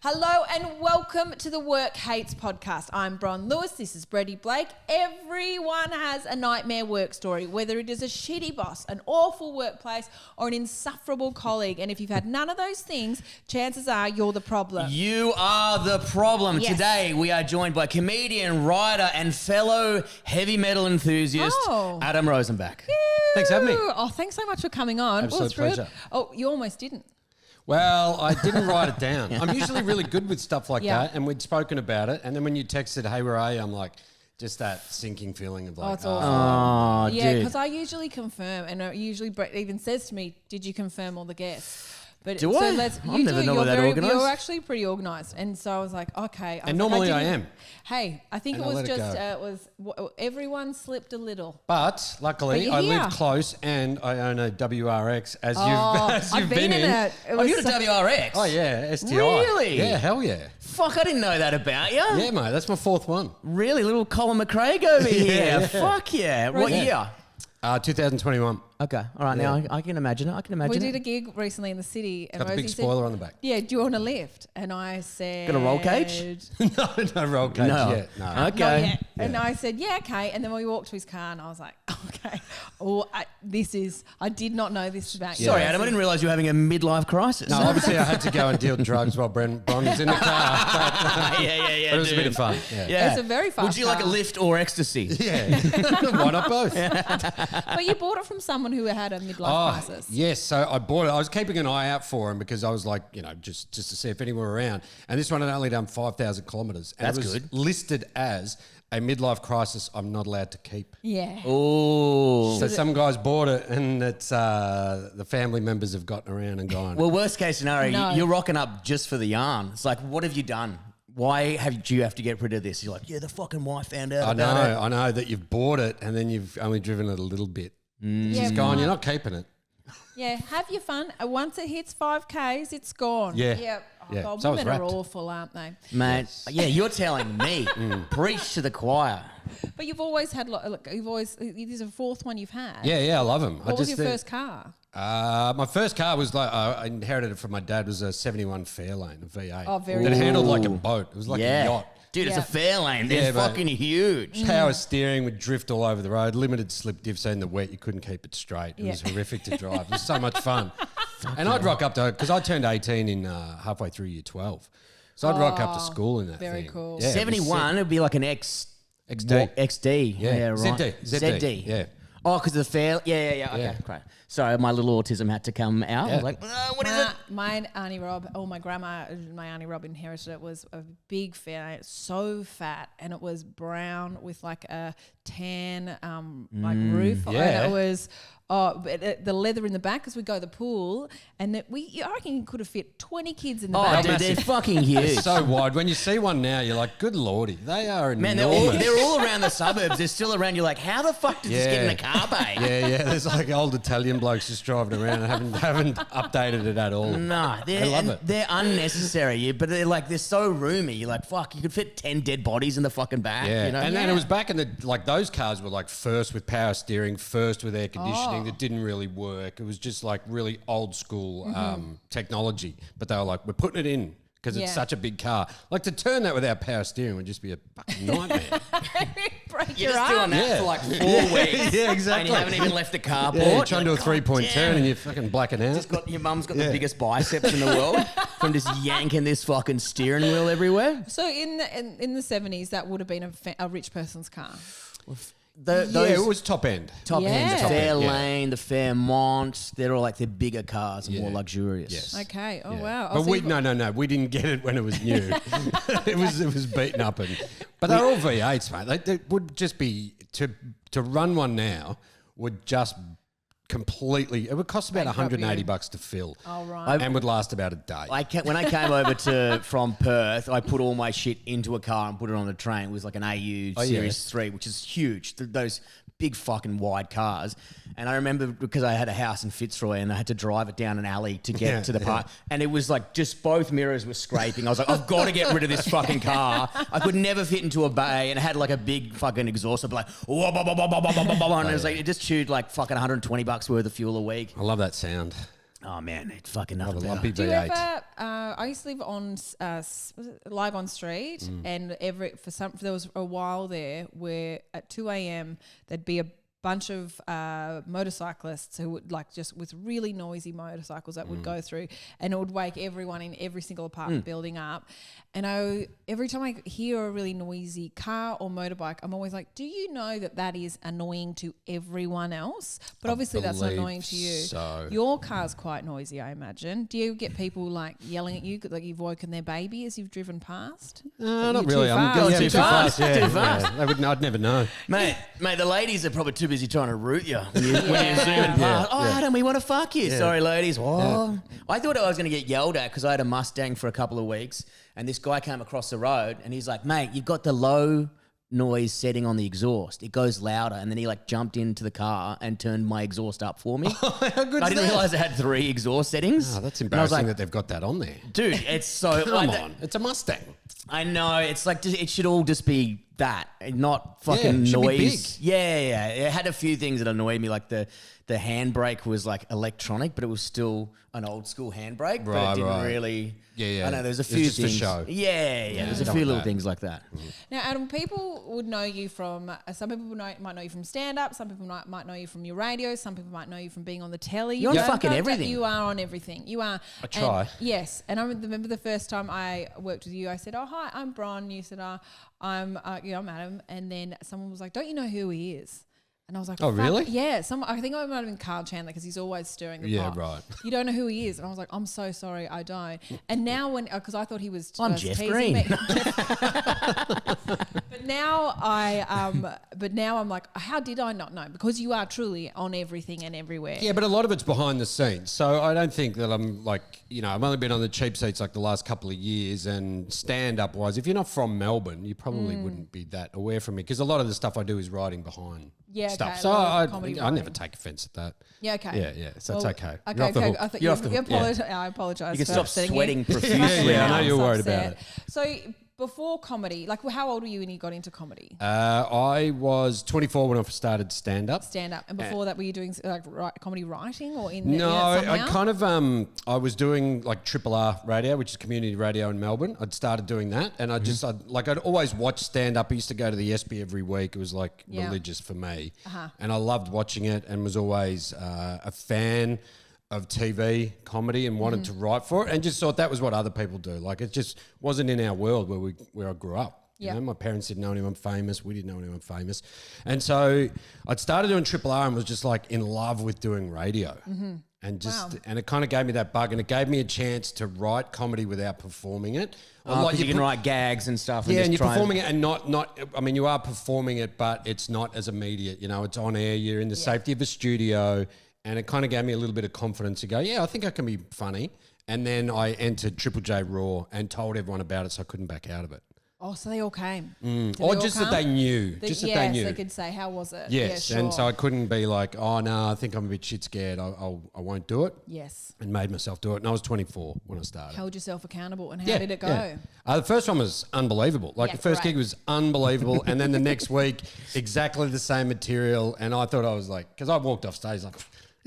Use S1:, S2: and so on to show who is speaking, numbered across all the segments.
S1: Hello and welcome to the Work Hates podcast. I'm Bron Lewis. This is Bretty Blake. Everyone has a nightmare work story, whether it is a shitty boss, an awful workplace, or an insufferable colleague. And if you've had none of those things, chances are you're the problem.
S2: You are the problem.
S1: Yes.
S2: Today we are joined by comedian, writer, and fellow heavy metal enthusiast, Adam Rozenbachs.
S3: Thanks for having me.
S1: Oh, thanks so much for coming on.
S3: Absolute pleasure.
S1: Oh, you almost didn't.
S3: Well, I didn't write it down. I'm usually really good with stuff like
S1: Yeah.
S3: that, and we'd spoken about it. And then when you texted, "Hey, where are you?" I'm like, just that sinking feeling of like,
S1: It's awful.
S2: Oh,
S1: Yeah,
S2: dude.
S1: because I usually confirm, and usually Brett even says to me, "Did you confirm all the guests?" But
S2: Do I? I've never known
S1: you're
S2: that organised.
S1: You're actually pretty organised, and so I was like, okay.
S3: And normally I am.
S1: Hey, I think
S3: And
S1: it
S3: I
S1: was
S3: let it
S1: just everyone slipped a little.
S3: But luckily,
S1: But
S3: I
S1: you're
S3: live
S1: here.
S3: close, and I own a WRX, as
S1: I've
S3: you've been in.
S1: it.
S2: Oh, you're the WRX?
S3: Oh yeah, STI.
S2: Really?
S3: Yeah, hell yeah.
S2: Fuck, I didn't know that about you.
S3: Yeah, mate, that's my fourth one.
S2: Really? Little Colin McRae over here.
S3: yeah.
S2: Fuck yeah. What
S1: Yeah.
S2: year?
S3: 2021.
S2: Okay. All right. Now I can imagine it. I can imagine
S1: We
S2: it.
S1: did a gig recently in the city, and
S3: Got the
S1: Rosie
S3: big
S1: said,
S3: spoiler on the back.
S1: "Yeah, do you want a lift?" And I said,
S2: Got a roll cage?
S3: No roll cage
S2: No.
S3: yet. No.
S1: Not
S2: Okay.
S1: yet. And I said, yeah, okay. And then we walked to his car and I was like, okay. I did not know this about you.
S2: Sorry, Adam. I didn't realise you were having a midlife crisis.
S3: No, obviously I had to go and deal drugs while Bron was in the car.
S2: yeah.
S3: But it was a bit
S2: dude.
S3: of fun. Yeah.
S2: Yeah.
S1: It's a very fast
S2: Would you like a
S1: car.
S2: lift or ecstasy?
S3: Yeah. Why not both?
S1: But you bought it from someone who had a midlife crisis.
S3: Yes, so I bought it. I was keeping an eye out for him because I was like, just to see if anyone were around. And this one had only done 5,000 kilometres. And
S2: That's
S3: it was
S2: good.
S3: listed as a midlife crisis I'm not allowed to keep.
S1: Yeah.
S2: Oh.
S3: So some guys bought it and it's the family members have gotten around and gone.
S2: Well, worst case scenario,
S1: No.
S2: you're rocking up just for the yarn. It's like, what have you done? Why do you have to get rid of this? You're like, yeah, the fucking wife found out about it.
S3: I know that you've bought it and then you've only driven it a little bit.
S1: Yeah,
S3: She's gone, you're not keeping it.
S1: Yeah, have your fun. Once it hits 5Ks, it's gone.
S3: Yeah.
S1: Yeah. Oh,
S3: Yeah.
S1: God,
S3: So I was
S1: women are
S3: wrapped.
S1: awful, aren't they?
S2: Mate, yeah, you're telling me. Preach to the choir.
S1: But you've always had, there's a fourth one you've had.
S3: Yeah, I love them.
S1: What was your first car?
S3: My first car was like I inherited it from my dad. It was a 71 Fairlane, a V8.
S1: Oh, very
S3: That
S1: cool.
S3: handled like a boat. It was like
S2: Yeah.
S3: a yacht.
S2: Dude, it's
S1: Yeah.
S2: a fair lane. They're
S3: Yeah, but-
S2: fucking huge.
S3: Power steering would drift all over the road. Limited slip diff, so in the wet you couldn't keep it straight. It
S1: Yeah.
S3: was horrific to drive. It was so much fun. And I'd rock up to because I turned 18 in halfway through year 12, so I'd rock up to school in that.
S1: Very
S3: thing.
S1: cool.
S3: Yeah, it was
S2: 71,
S3: sick.
S2: it'd be like an
S3: XD.
S2: XD.
S3: Yeah.
S2: right.
S3: ZD. Yeah.
S2: Oh, because of the fair. Yeah. Okay,
S3: Yeah.
S2: great. Sorry, my little autism had to come out. I
S3: Yeah.
S2: was like, what is it?
S1: My Auntie Rob, my Auntie Rob inherited it, was a big fan, so fat, and it was brown with like a tan roof.
S3: yeah.
S1: And it was the leather in the back because we go to the pool, and I reckon you could have fit 20 kids in the
S2: Oh,
S1: back.
S2: dude, they're fucking huge.
S3: It's so wide. When you see one now, you're like, good lordy, they are
S2: Man,
S3: enormous.
S2: they're all around the suburbs. They're still around. You're like, how the fuck did this get in a car bay?
S3: Yeah. There's like old Italian blokes just driving around and haven't updated it at all.
S2: No,
S3: I love it.
S2: They're unnecessary, but they're so roomy. You're like, fuck, you could fit 10 dead bodies in the fucking back.
S3: Yeah,
S2: You know?
S3: and then it was back in the those cars were like first with power steering, first with air conditioning that didn't really work. It was just like really old school technology, but they were like, we're putting it in because
S1: Yeah.
S3: it's such a big car. Like to turn that without power steering would just be a fucking nightmare.
S1: Break
S2: You're
S1: your
S2: just doing
S1: arm.
S2: that
S3: Yeah.
S2: for like 4 weeks.
S3: Yeah, exactly.
S2: And you haven't even left the carport.
S3: Yeah, you're trying to do a
S2: Like,
S3: 3-point
S2: God
S3: turn
S2: damn.
S3: and you're fucking blacking out.
S2: Your mum's got
S3: Yeah.
S2: the biggest biceps in the world from just yanking this fucking steering wheel everywhere.
S1: So in the 70s, that would have been a rich person's car.
S2: Those
S3: Yeah, it was top end.
S2: top
S1: Yeah.
S2: ends, the
S1: Top
S3: end, yeah.
S2: Fairlane, the Fairmont, they're all like the bigger cars and
S3: Yeah.
S2: more luxurious.
S3: Yes.
S1: Okay. Oh
S3: Yeah.
S1: wow.
S3: But
S1: Oh, so
S3: we
S1: you've got-
S3: no, we didn't get it when it was new. it was beaten up but they're all V8s, mate. They would just be to run one now would just completely. It would cost about
S1: Bankrupt you.
S3: $180 to fill.
S1: Oh, right.
S3: And would last about a day.
S2: When I came over from Perth, I put all my shit into a car and put it on the train. It was like an AU Series 3, which is huge. Those big fucking wide cars. And I remember because I had a house in Fitzroy and I had to drive it down an alley to get to the park. And it was like just both mirrors were scraping. I was like, I've got to get rid of this fucking car. I could never fit into a bay and it had like a big fucking exhaust. I'd be like, whoa, blah, blah, blah, blah, blah, blah, blah, and it was like, it just chewed like fucking $120 worth of fuel a week.
S3: I love that sound.
S2: Oh man, it's fucking
S3: Have a
S2: nothing
S3: lumpy
S2: better.
S1: Do you
S3: V8.
S1: ever? I used to live on was it Live on Street, and there was a while there where at 2 a.m. there'd be a bunch of motorcyclists who would just with really noisy motorcycles that would go through, and it would wake everyone in every single apartment building up. And every time I hear a really noisy car or motorbike, I'm always like, do you know that is annoying to everyone else? But obviously that's not annoying to you.
S3: So.
S1: Your car's quite noisy, I imagine. Do you get people yelling at you like you've woken their baby as you've driven past?
S3: Not
S1: You're
S3: really.
S1: too
S3: I'm
S1: fast.
S3: going too fast. Yeah,
S2: Too fast.
S3: Yeah. I'd never know.
S2: Mate, the ladies are probably too busy trying to root you when you're zooming past. Oh, Adam, we want to fuck you. Sorry, ladies. Oh. I thought I was going to get yelled at because I had a Mustang for a couple of weeks, and this guy came across the road, and he's like, mate, you've got the low noise setting on the exhaust. It goes louder. And then he jumped into the car and turned my exhaust up for me.
S3: How good
S2: I
S3: is
S2: didn't
S3: that?
S2: realize it had 3 exhaust settings.
S3: Oh, that's
S2: And I was
S3: embarrassing
S2: like,
S3: that they've got that on there.
S2: dude, it's so...
S3: Come on. It's a Mustang.
S2: I know. It's it should all just be that, and not fucking
S3: it should be
S2: noise.
S3: big.
S2: Yeah. It had a few things that annoyed me, like the handbrake was electronic, but it was still an old school handbrake. But it didn't really.
S3: Yeah.
S2: I know there's a
S3: It's
S2: few
S3: just for
S2: things.
S3: show.
S2: Yeah. There's a
S3: don't
S2: few
S3: want
S2: little
S3: that.
S2: things like that.
S1: Now, Adam, people would know you from, some people might know you from stand-up, some people might know you from your radio, some people might know you from being on the telly.
S2: You're on
S1: Don't
S2: fucking
S1: go-
S2: everything.
S1: You are on everything. You are.
S3: I try.
S1: And, yes. And I remember the first time I worked with you, I said, oh, hi, I'm Bron. You said, I'm Adam. And then someone was like, don't you know who he is? And I was like,
S3: Oh,
S1: fuck.
S3: really?
S1: Yeah. I think I might have been Carl Chandler because he's always stirring the pot.
S3: right.
S1: You don't know who he is. And I was like, I'm so sorry, I don't. And now because I thought he was
S2: I'm
S1: just
S2: Jeff
S1: teasing
S2: Green.
S1: me. But now I'm like, how did I not know? Because you are truly on everything and everywhere.
S3: Yeah, but a lot of it's behind the scenes. So I don't think that I'm I've only been on the cheap seats the last couple of years, and stand-up wise, if you're not from Melbourne, you probably wouldn't be that aware from me, because a lot of the stuff I do is writing behind stuff.
S1: okay,
S3: So
S1: a lot
S3: I
S1: of comedy
S3: never
S1: writing.
S3: take offence at that.
S1: Yeah, okay.
S3: Yeah, so it's okay.
S1: Okay,
S3: You're off the hook.
S1: I thought
S2: You're off the hook,
S1: I apologise.
S2: You can
S1: for
S2: stop
S1: upsetting
S2: sweating
S1: you.
S2: profusely.
S3: Yeah, I know
S1: I'm
S3: you're
S1: so
S3: worried about
S1: upset. So before comedy, how old were you when you got into comedy?
S3: I was 24 when I started stand-up.
S1: Stand up, and before that, were you doing comedy writing or in?
S3: No,
S1: somehow?
S3: I kind of I was doing Triple R radio, which is community radio in Melbourne. I'd started doing that, and I'd always watch stand up. I used to go to the SB every week. It was religious for me, and I loved watching it, and was always a fan of TV comedy and wanted to write for it, and just thought that was what other people do. It just wasn't in our world where I grew up.
S1: Yeah.
S3: You know, my parents didn't know anyone famous. We didn't know anyone famous. And so I'd started doing Triple R and was just in love with doing radio. And and it kind of gave me that bug, and it gave me a chance to write comedy without performing it.
S2: Because you can write gags and stuff.
S3: Yeah,
S2: and
S3: and you're
S2: try
S3: performing it, and not. I mean, you are performing it, but it's not as immediate. You know, it's on air. You're in the safety of a studio, and it kind of gave me a little bit of confidence to go, yeah, I think I can be funny. And then I entered Triple J Raw and told everyone about it, so I couldn't back out of it.
S1: Oh, so they all came.
S3: Or just that they knew.
S1: Yes, they could say, how was it?
S3: Yes,
S1: Yeah, sure.
S3: and so I couldn't be like, oh no, I think I'm a bit shit scared. I won't do it.
S1: Yes.
S3: And made myself do it. And I was 24 when I started.
S1: Held yourself accountable, and how did it go?
S3: Yeah. The first one was unbelievable. The first gig was unbelievable, and then the next week, exactly the same material. And I thought I was because I walked off stage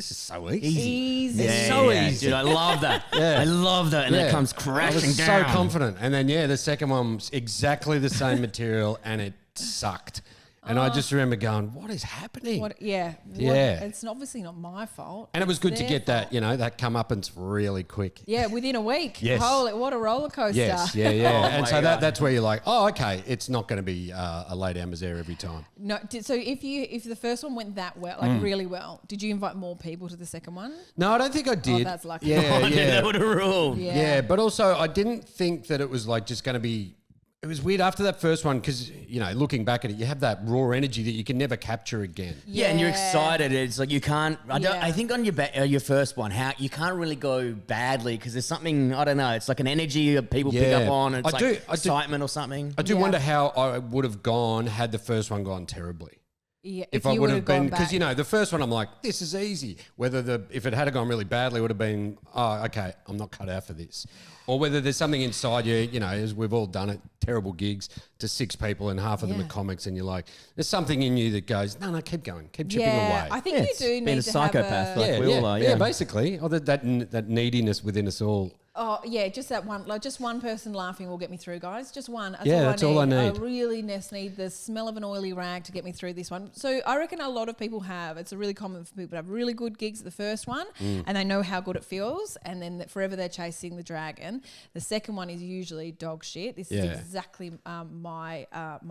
S3: this is so easy.
S1: Easy.
S3: It's so easy.
S2: Dude, I love that. I love that. And then it comes
S3: I
S2: crashing
S3: was
S2: down.
S3: so confident. And then, the second one was exactly the same material, and it sucked. And I just remember going, what is happening?
S1: Yeah. It's obviously not my fault.
S3: And it was good to
S1: their
S3: get
S1: fault.
S3: that comeuppance really quick.
S1: Yeah, within a week.
S3: Yes.
S1: Holy, what a roller coaster.
S3: Yes, yeah. And so that's where you're like, oh, okay, it's not going to be a lay down misère every time.
S1: No, so if the first one went that well, really well, did you invite more people to the second one?
S3: No, I don't think I did.
S1: Oh, that's lucky.
S3: Yeah,
S2: That would have ruled.
S3: Yeah, but also I didn't think that it was just going to be. It was weird after that first one because, looking back at it, you have that raw energy that you can never capture again.
S2: Yeah, and you're excited. It's you can't. I think on your first one, you can't really go badly because there's something, I don't know. It's an energy that people pick up on. It's excitement or something.
S3: I do wonder how I would have gone had the first one gone terribly.
S1: Yeah,
S3: if I
S1: you
S3: would
S1: would've
S3: have been,
S1: gone
S3: because
S1: back.
S3: you know, the first one I'm like, this is easy. Whether if it had gone really badly, it would have been, oh, okay, I'm not cut out for this. Or whether there's something inside you, you know, as we've all done it, terrible gigs to 6 people and half of them
S1: Yeah.
S3: are comics, and you're like, there's something in you that goes, no, keep going, keep chipping away.
S1: I think
S2: Yeah,
S1: you
S2: it's
S1: do
S2: being
S1: need
S2: a
S1: to
S2: psychopath,
S1: have a...
S2: like we all are,
S3: yeah, basically. Or that neediness within us all.
S1: Oh yeah, just that one, like just one person laughing will get me through, guys. Just one.
S3: That's all I need.
S1: I really just need the smell of an oily rag to get me through this one. So I reckon a lot of people have. It's a really common for people to have really good gigs at the first one, and they know how good it feels, and then forever they're chasing the dragon. The second one is usually dog shit. This is exactly my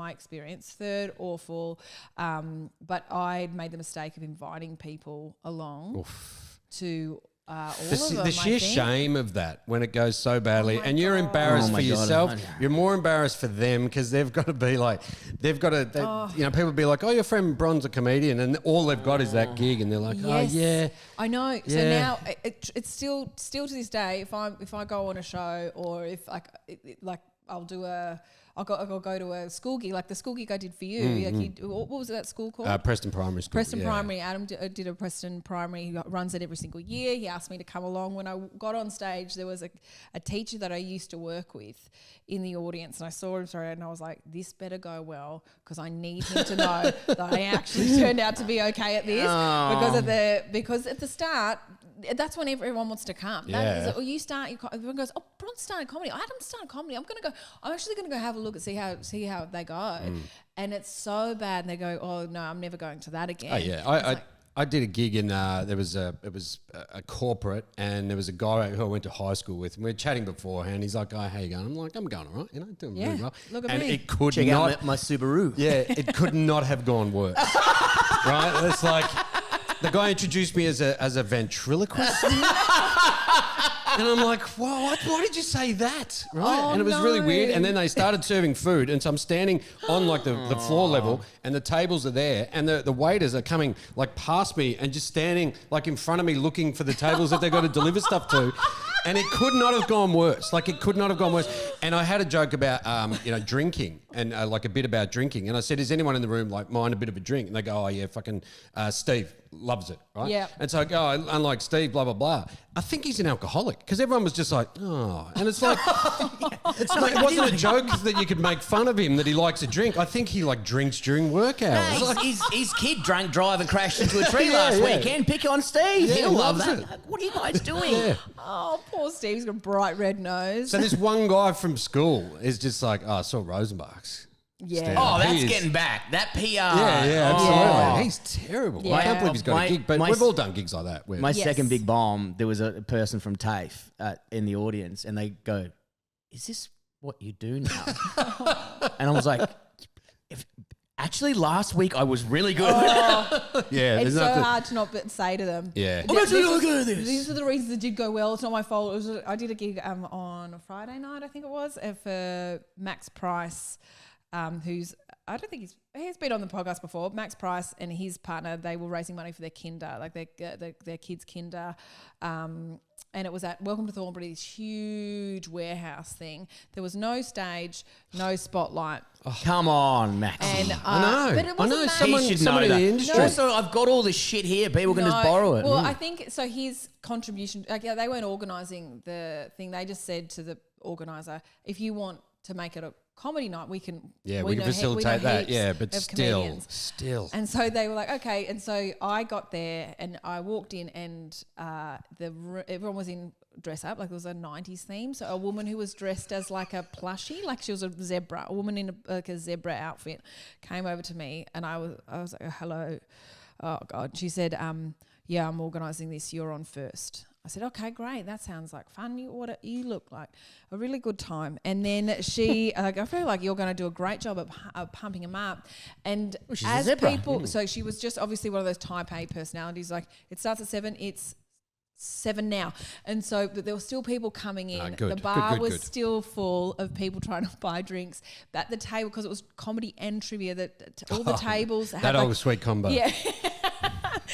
S1: experience. Third, awful, but I made the mistake of inviting people along to.
S3: The sheer shame of that when it goes so badly, and you're embarrassed for yourself. You're more embarrassed for them because they've got to be like, you know, people be like, oh, your friend Bron's a comedian, and all they've got is that gig, and they're like, oh yeah,
S1: I know.
S3: Yeah.
S1: So now it's still to this day. If I go on a show, or if I'll go to a school gig, like the school gig I did for you. What was that school called?
S3: Preston Primary School.
S1: Preston Primary. Adam did a Preston Primary. He runs it every single year. He asked me to come along. When I got on stage, there was a teacher that I used to work with in the audience, and I saw him, and I was like, this better go well, because I need him to know that I actually turned out to be okay at this. Because at the start, that's when everyone wants to come. You start. Everyone goes, "Oh, Bron's starting comedy. Adam's starting comedy. I'm actually gonna go have a look and see how they go." And it's so bad. And they go, "Oh no, I'm never going to that again."
S3: Oh yeah, I did a gig in it was a corporate, and there was a guy who I went to high school with, and we were chatting beforehand. He's like, "Oh, how you going?" I'm like, "I'm going all right, you know, doing really well."
S1: Look at
S3: and
S1: me.
S3: it could
S2: Check
S3: not
S2: out my Subaru.
S3: Yeah, it could not have gone worse. Right? It's like the guy introduced me as a ventriloquist. And I'm like, why did you say that? Right? And it was really weird. And then they started serving food. And so I'm standing on like the floor level, and the tables are there, and the waiters are coming like past me and just standing like in front of me looking for the tables that they've got to deliver stuff to. And it could not have gone worse. Like, it could not have gone worse. And I had a joke about, drinking, and like a bit about drinking. And I said, is anyone in the room like mind a bit of a drink? And they go, oh yeah, fucking Steve loves it, right?
S1: Yeah.
S3: And so I go, unlike Steve, blah, blah, blah. I think he's an alcoholic, because everyone was just like, oh. And it's like, it wasn't a joke that you could make fun of him that he likes a drink. I think he like drinks during work hours.
S2: No, his kid drunk drive and crashed into a tree last weekend. Pick on Steve.
S3: Yeah,
S2: He'll
S3: he
S2: love
S3: loves
S2: that. What are you guys doing?
S3: Yeah.
S1: Oh, poor Steve's got a bright red nose.
S3: So this one guy from school is just like, oh, I saw Rozenbachs.
S1: Yeah.
S2: Oh, that's getting back. That PR.
S3: Yeah, absolutely.
S2: Oh.
S3: He's terrible.
S1: Yeah.
S3: I can't believe he's got a gig, but
S2: my-
S3: we've all done gigs like that.
S2: My
S1: Yes.
S2: second big bomb, there was a person from TAFE in the audience, and they go, is this what you do now? And I was like, actually, last week I was really good.
S3: Yeah,
S1: It's
S3: there's
S1: so
S3: nothing.
S1: hard to not say to them.
S3: Yeah.
S2: I'm actually really good at this.
S1: These are the reasons it did go well. It's not my fault. I did a gig on a Friday night, I think it was, for Max Price, who's, I don't think he's been on the podcast before. Max Price and his partner, they were raising money for their kinder, like their kids' kinder. And it was at Welcome to Thornbury, this huge warehouse thing. There was no stage, no spotlight.
S2: Oh, come on, Max.
S1: And
S3: I know.
S1: but it wasn't made-
S3: Someone
S2: He should
S3: in
S2: know
S3: the
S2: that.
S3: industry.
S2: Also, I've got all this shit here. People can just borrow it.
S1: Well, I think so. His contribution, they weren't organising the thing. They just said to the organiser, if you want to make it a comedy night, we can.
S3: Yeah,
S1: we
S3: we can
S1: know
S3: facilitate that.
S1: heaps
S3: Yeah, but
S1: of
S3: still.
S1: comedians. And so they were like, okay. And so I got there and I walked in, and everyone was in dress up, like it was a 90s theme. So a woman who was dressed as like a plushie, like she was a zebra, a woman in a zebra outfit, came over to me, and I was like, oh, hello. Oh God. She said, yeah, I'm organising this. You're on first. I said, okay, great. That sounds like fun. You look like a really good time. And then she, I feel like you're going to do a great job of pumping them up. And
S2: she's a
S1: as
S2: zebra.
S1: people, so she was just obviously one of those type A personalities. Like, it starts at 7, it's 7 now. And so, but there were still people coming in.
S3: Good.
S1: The bar
S3: Good.
S1: was still full of people trying to buy drinks. At the table, because it was comedy and trivia, that all the tables had
S3: That
S1: like,
S3: old sweet combo.
S1: yeah.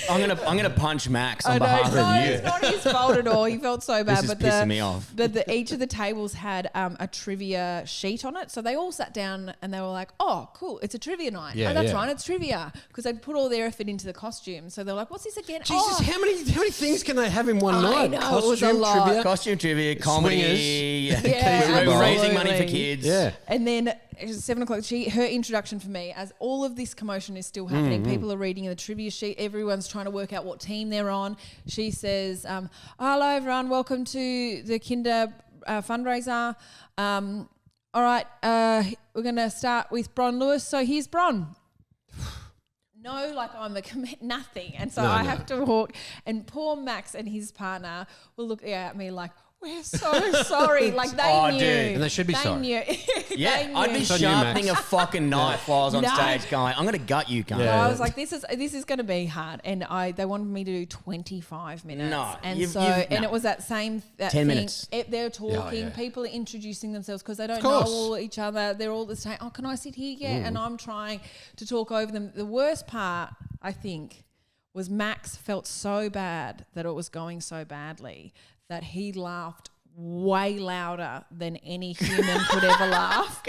S2: I'm gonna punch Max on
S1: I
S2: behalf
S1: know,
S2: of you.
S1: it's not his fault at all. He felt so bad.
S2: This is pissing me off.
S1: But each of the tables had a trivia sheet on it. So they all sat down and they were like, oh, cool, it's a trivia night.
S3: Yeah,
S1: oh, that's
S3: yeah.
S1: right, it's trivia. Because they'd put all their effort into the costume. So they're like, what's this again?
S3: Jesus, how many things can they have in one night?
S1: know, it was a lot.
S3: trivia.
S2: Costume trivia, comedy.
S1: Yeah,
S2: We're raising money for
S1: absolutely.
S2: kids.
S3: Yeah.
S1: And then it was 7 o'clock. Her introduction for me, as all of this commotion is still happening, people are reading the trivia sheet. Everyone's trying to work out what team they're on. She says, "Hello, everyone. Welcome to the Kinder fundraiser. All right, we're going to start with Bron Lewis. So here's Bron." No, like I'm nothing, and so I have to walk. And poor Max and his partner will look at me like, "We're so sorry." Like they knew.
S2: dude.
S3: And they should be sorry.
S1: Knew.
S2: Yeah,
S1: They
S2: I'd
S1: knew.
S2: be
S3: It's on you, Max.
S2: sharpening a fucking knife while I was on
S1: No.
S2: stage going, I'm going to gut you, cunt.
S1: So
S3: Yeah.
S1: I was like, this is going to be hard, and they wanted me to do 25 minutes.
S2: No,
S1: and
S2: you've-
S1: no.
S2: no.
S1: It was that 10
S2: 10 minutes.
S1: They're talking,
S3: yeah.
S1: people are introducing themselves because they don't
S3: Of
S1: know
S3: course.
S1: all each other. They're all the same. Oh, can I sit here? Yeah, and I'm trying to talk over them. The worst part, I think, was Max felt so bad that it was going so badly that he laughed way louder than any human could ever laugh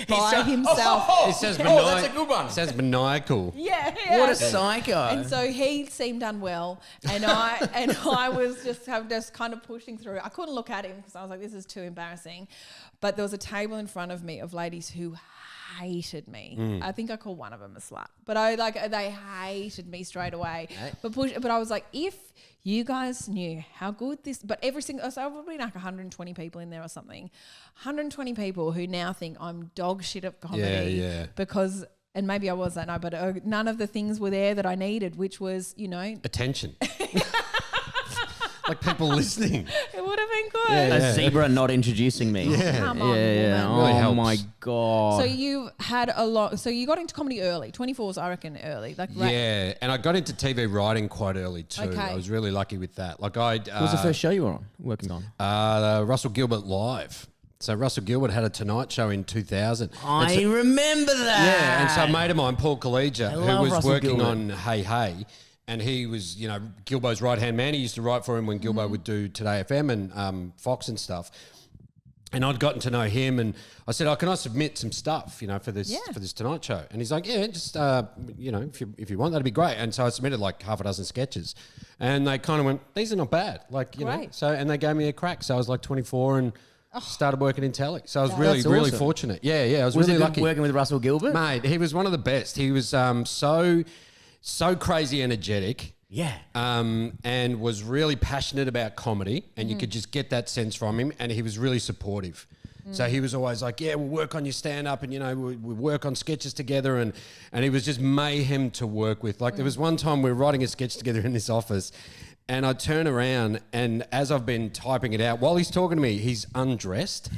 S1: by himself.
S3: It says
S2: that's a good one.
S3: It says maniacal.
S1: Yeah,
S2: What
S1: yeah.
S2: a psycho.
S1: And so he seemed unwell, and I was just kind of pushing through. I couldn't look at him because I was like, this is too embarrassing. But there was a table in front of me of ladies who hated me. I think I called one of them a slut, but they hated me straight away. But I was like, if you guys knew how good this, but every single, so probably like 120 people in there or something, 120 people who now think I'm dog shit at comedy
S3: Yeah.
S1: because. And maybe I was that night, but none of the things were there that I needed, which was,
S3: Attention. Like people listening.
S1: it would have been good.
S3: Yeah.
S2: A zebra not introducing me.
S1: Come on,
S2: Yeah.
S1: woman.
S3: Really
S2: Oh,
S3: helps.
S2: my God.
S1: So you had a lot. So you got into comedy early. 24's, I reckon, early. Like
S3: Yeah, and I got into TV writing quite early too.
S1: Okay.
S3: I was really lucky with that. Like I,
S2: What was the first show you were working on?
S3: Russell Gilbert Live. So Russell Gilbert had a Tonight Show in 2000.
S2: I remember that.
S3: Yeah, and so a mate of mine, Paul Collegia, who
S2: love
S3: was
S2: Russell
S3: working
S2: Gilbert.
S3: on Hey Hey, and he was, Gilbo's right-hand man. He used to write for him when Gilbo would do Today FM and Fox and stuff. And I'd gotten to know him, and I said, "Oh, can I submit some stuff, for this Tonight Show?" And he's like, "Yeah, just if you want, that'd be great." And so I submitted like half a dozen sketches, and they kind of went, "These are not bad,"
S1: Great.
S3: So and they gave me a crack. So I was like 24 and started working in telly. So I was
S2: That's
S3: really
S2: awesome.
S3: fortunate. Yeah, I was
S2: Was
S3: really
S2: it good
S3: lucky.
S2: working with Russell Gilbert?
S3: Mate, he was one of the best. He was so crazy energetic.
S2: Yeah.
S3: And was really passionate about comedy, and you could just get that sense from him. And he was really supportive. So he was always like, "Yeah, we'll work on your stand-up, and we work on sketches together." And he was just mayhem to work with. Like there was one time we were writing a sketch together in this office, and I turn around, and as I've been typing it out, while he's talking to me, he's undressed.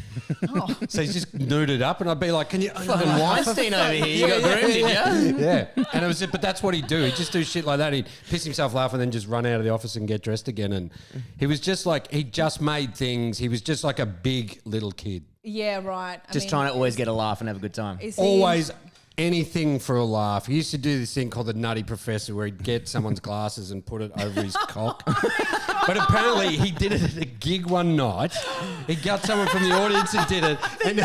S3: So he's just nuded up, and I'd be like, "Can you?"
S2: Fucking Weinstein over here. You got groomed, did you?
S3: Yeah, and it was, but that's what he'd do. He'd just do shit like that. He'd piss himself laughing, and then just run out of the office and get dressed again. And he was just like, he just made things. He was just like a big little kid.
S1: Yeah, right.
S2: Just trying to always get a laugh and have a good time.
S1: Is he-
S3: Always anything for a laugh. He used to do this thing called the Nutty Professor, where he'd get someone's glasses and put it over his cock. But apparently he did it at a gig one night. He got someone from the audience and did it, and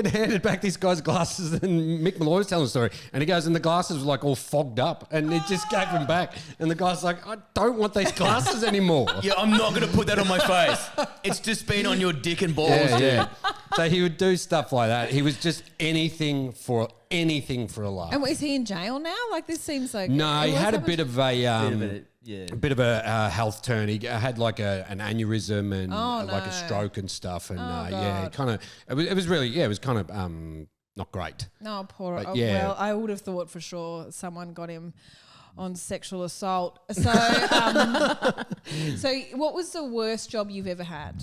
S3: handed back this guy's glasses. And Mick Malloy was telling the story, and he goes, and the glasses were like all fogged up, and he just gave them back. And the guy's like, "I don't want these glasses anymore."
S2: Yeah, I'm not going to put that on my face. It's just been on your dick and balls, dude.
S3: Yeah. So he would do stuff like that. He was just anything for a laugh.
S1: And is he in jail now? Like this seems like
S3: No, he had a bit of a
S2: Yeah.
S3: a bit of a health turn. He had like an aneurysm and like a
S1: no.
S3: stroke and stuff. And
S1: Oh,
S3: yeah,
S1: God.
S3: kind of. It was really it was kind of not great.
S1: No, poor.
S3: But
S1: Oh,
S3: yeah.
S1: Well, I would have thought for sure someone got him on sexual assault. So, so what was the worst job you've ever had?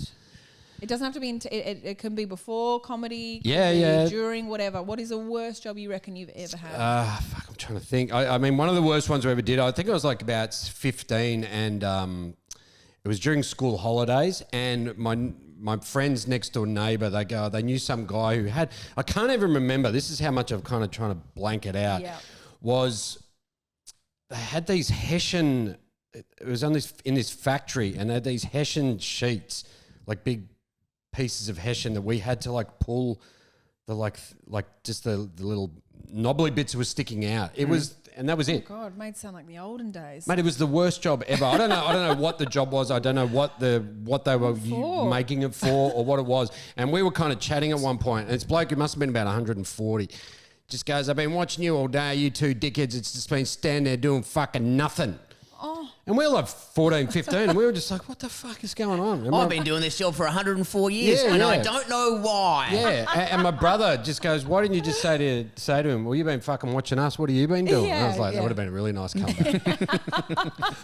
S1: It doesn't have to be. It can be before comedy. Can
S3: Yeah,
S1: be
S3: yeah.
S1: During whatever. What is the worst job you reckon you've ever had?
S3: Fuck, I'm trying to think. I mean, one of the worst ones I ever did. I think I was like about 15, and it was during school holidays, and my friend's next door neighbour, they knew some guy who had, I can't even remember, this is how much I'm kind of trying to blank it out,
S1: Yeah.
S3: was they had these Hessian. It was on this in this factory, and they had these Hessian sheets, like big pieces of Hessian that we had to like pull the like just the little knobbly bits were sticking out. It was, and that was it.
S1: God, it made it sound like the olden days.
S3: Mate, it was the worst job ever. I don't know what the job was. I don't know what they were making it for or what it was. And we were kind of chatting at one point, and this bloke, it must have been about 140, just goes, I've been watching you all day, you two dickheads. It's just been standing there doing fucking nothing.
S1: Oh.
S3: And we were like 14, 15, and we were just like, what the fuck is going on? And
S2: I've been doing this job for 104 years, and I don't know why.
S3: Yeah, and my brother just goes, why didn't you just say to him, well, you've been fucking watching us, what have you been doing? And I was like, that would have been a really nice comeback.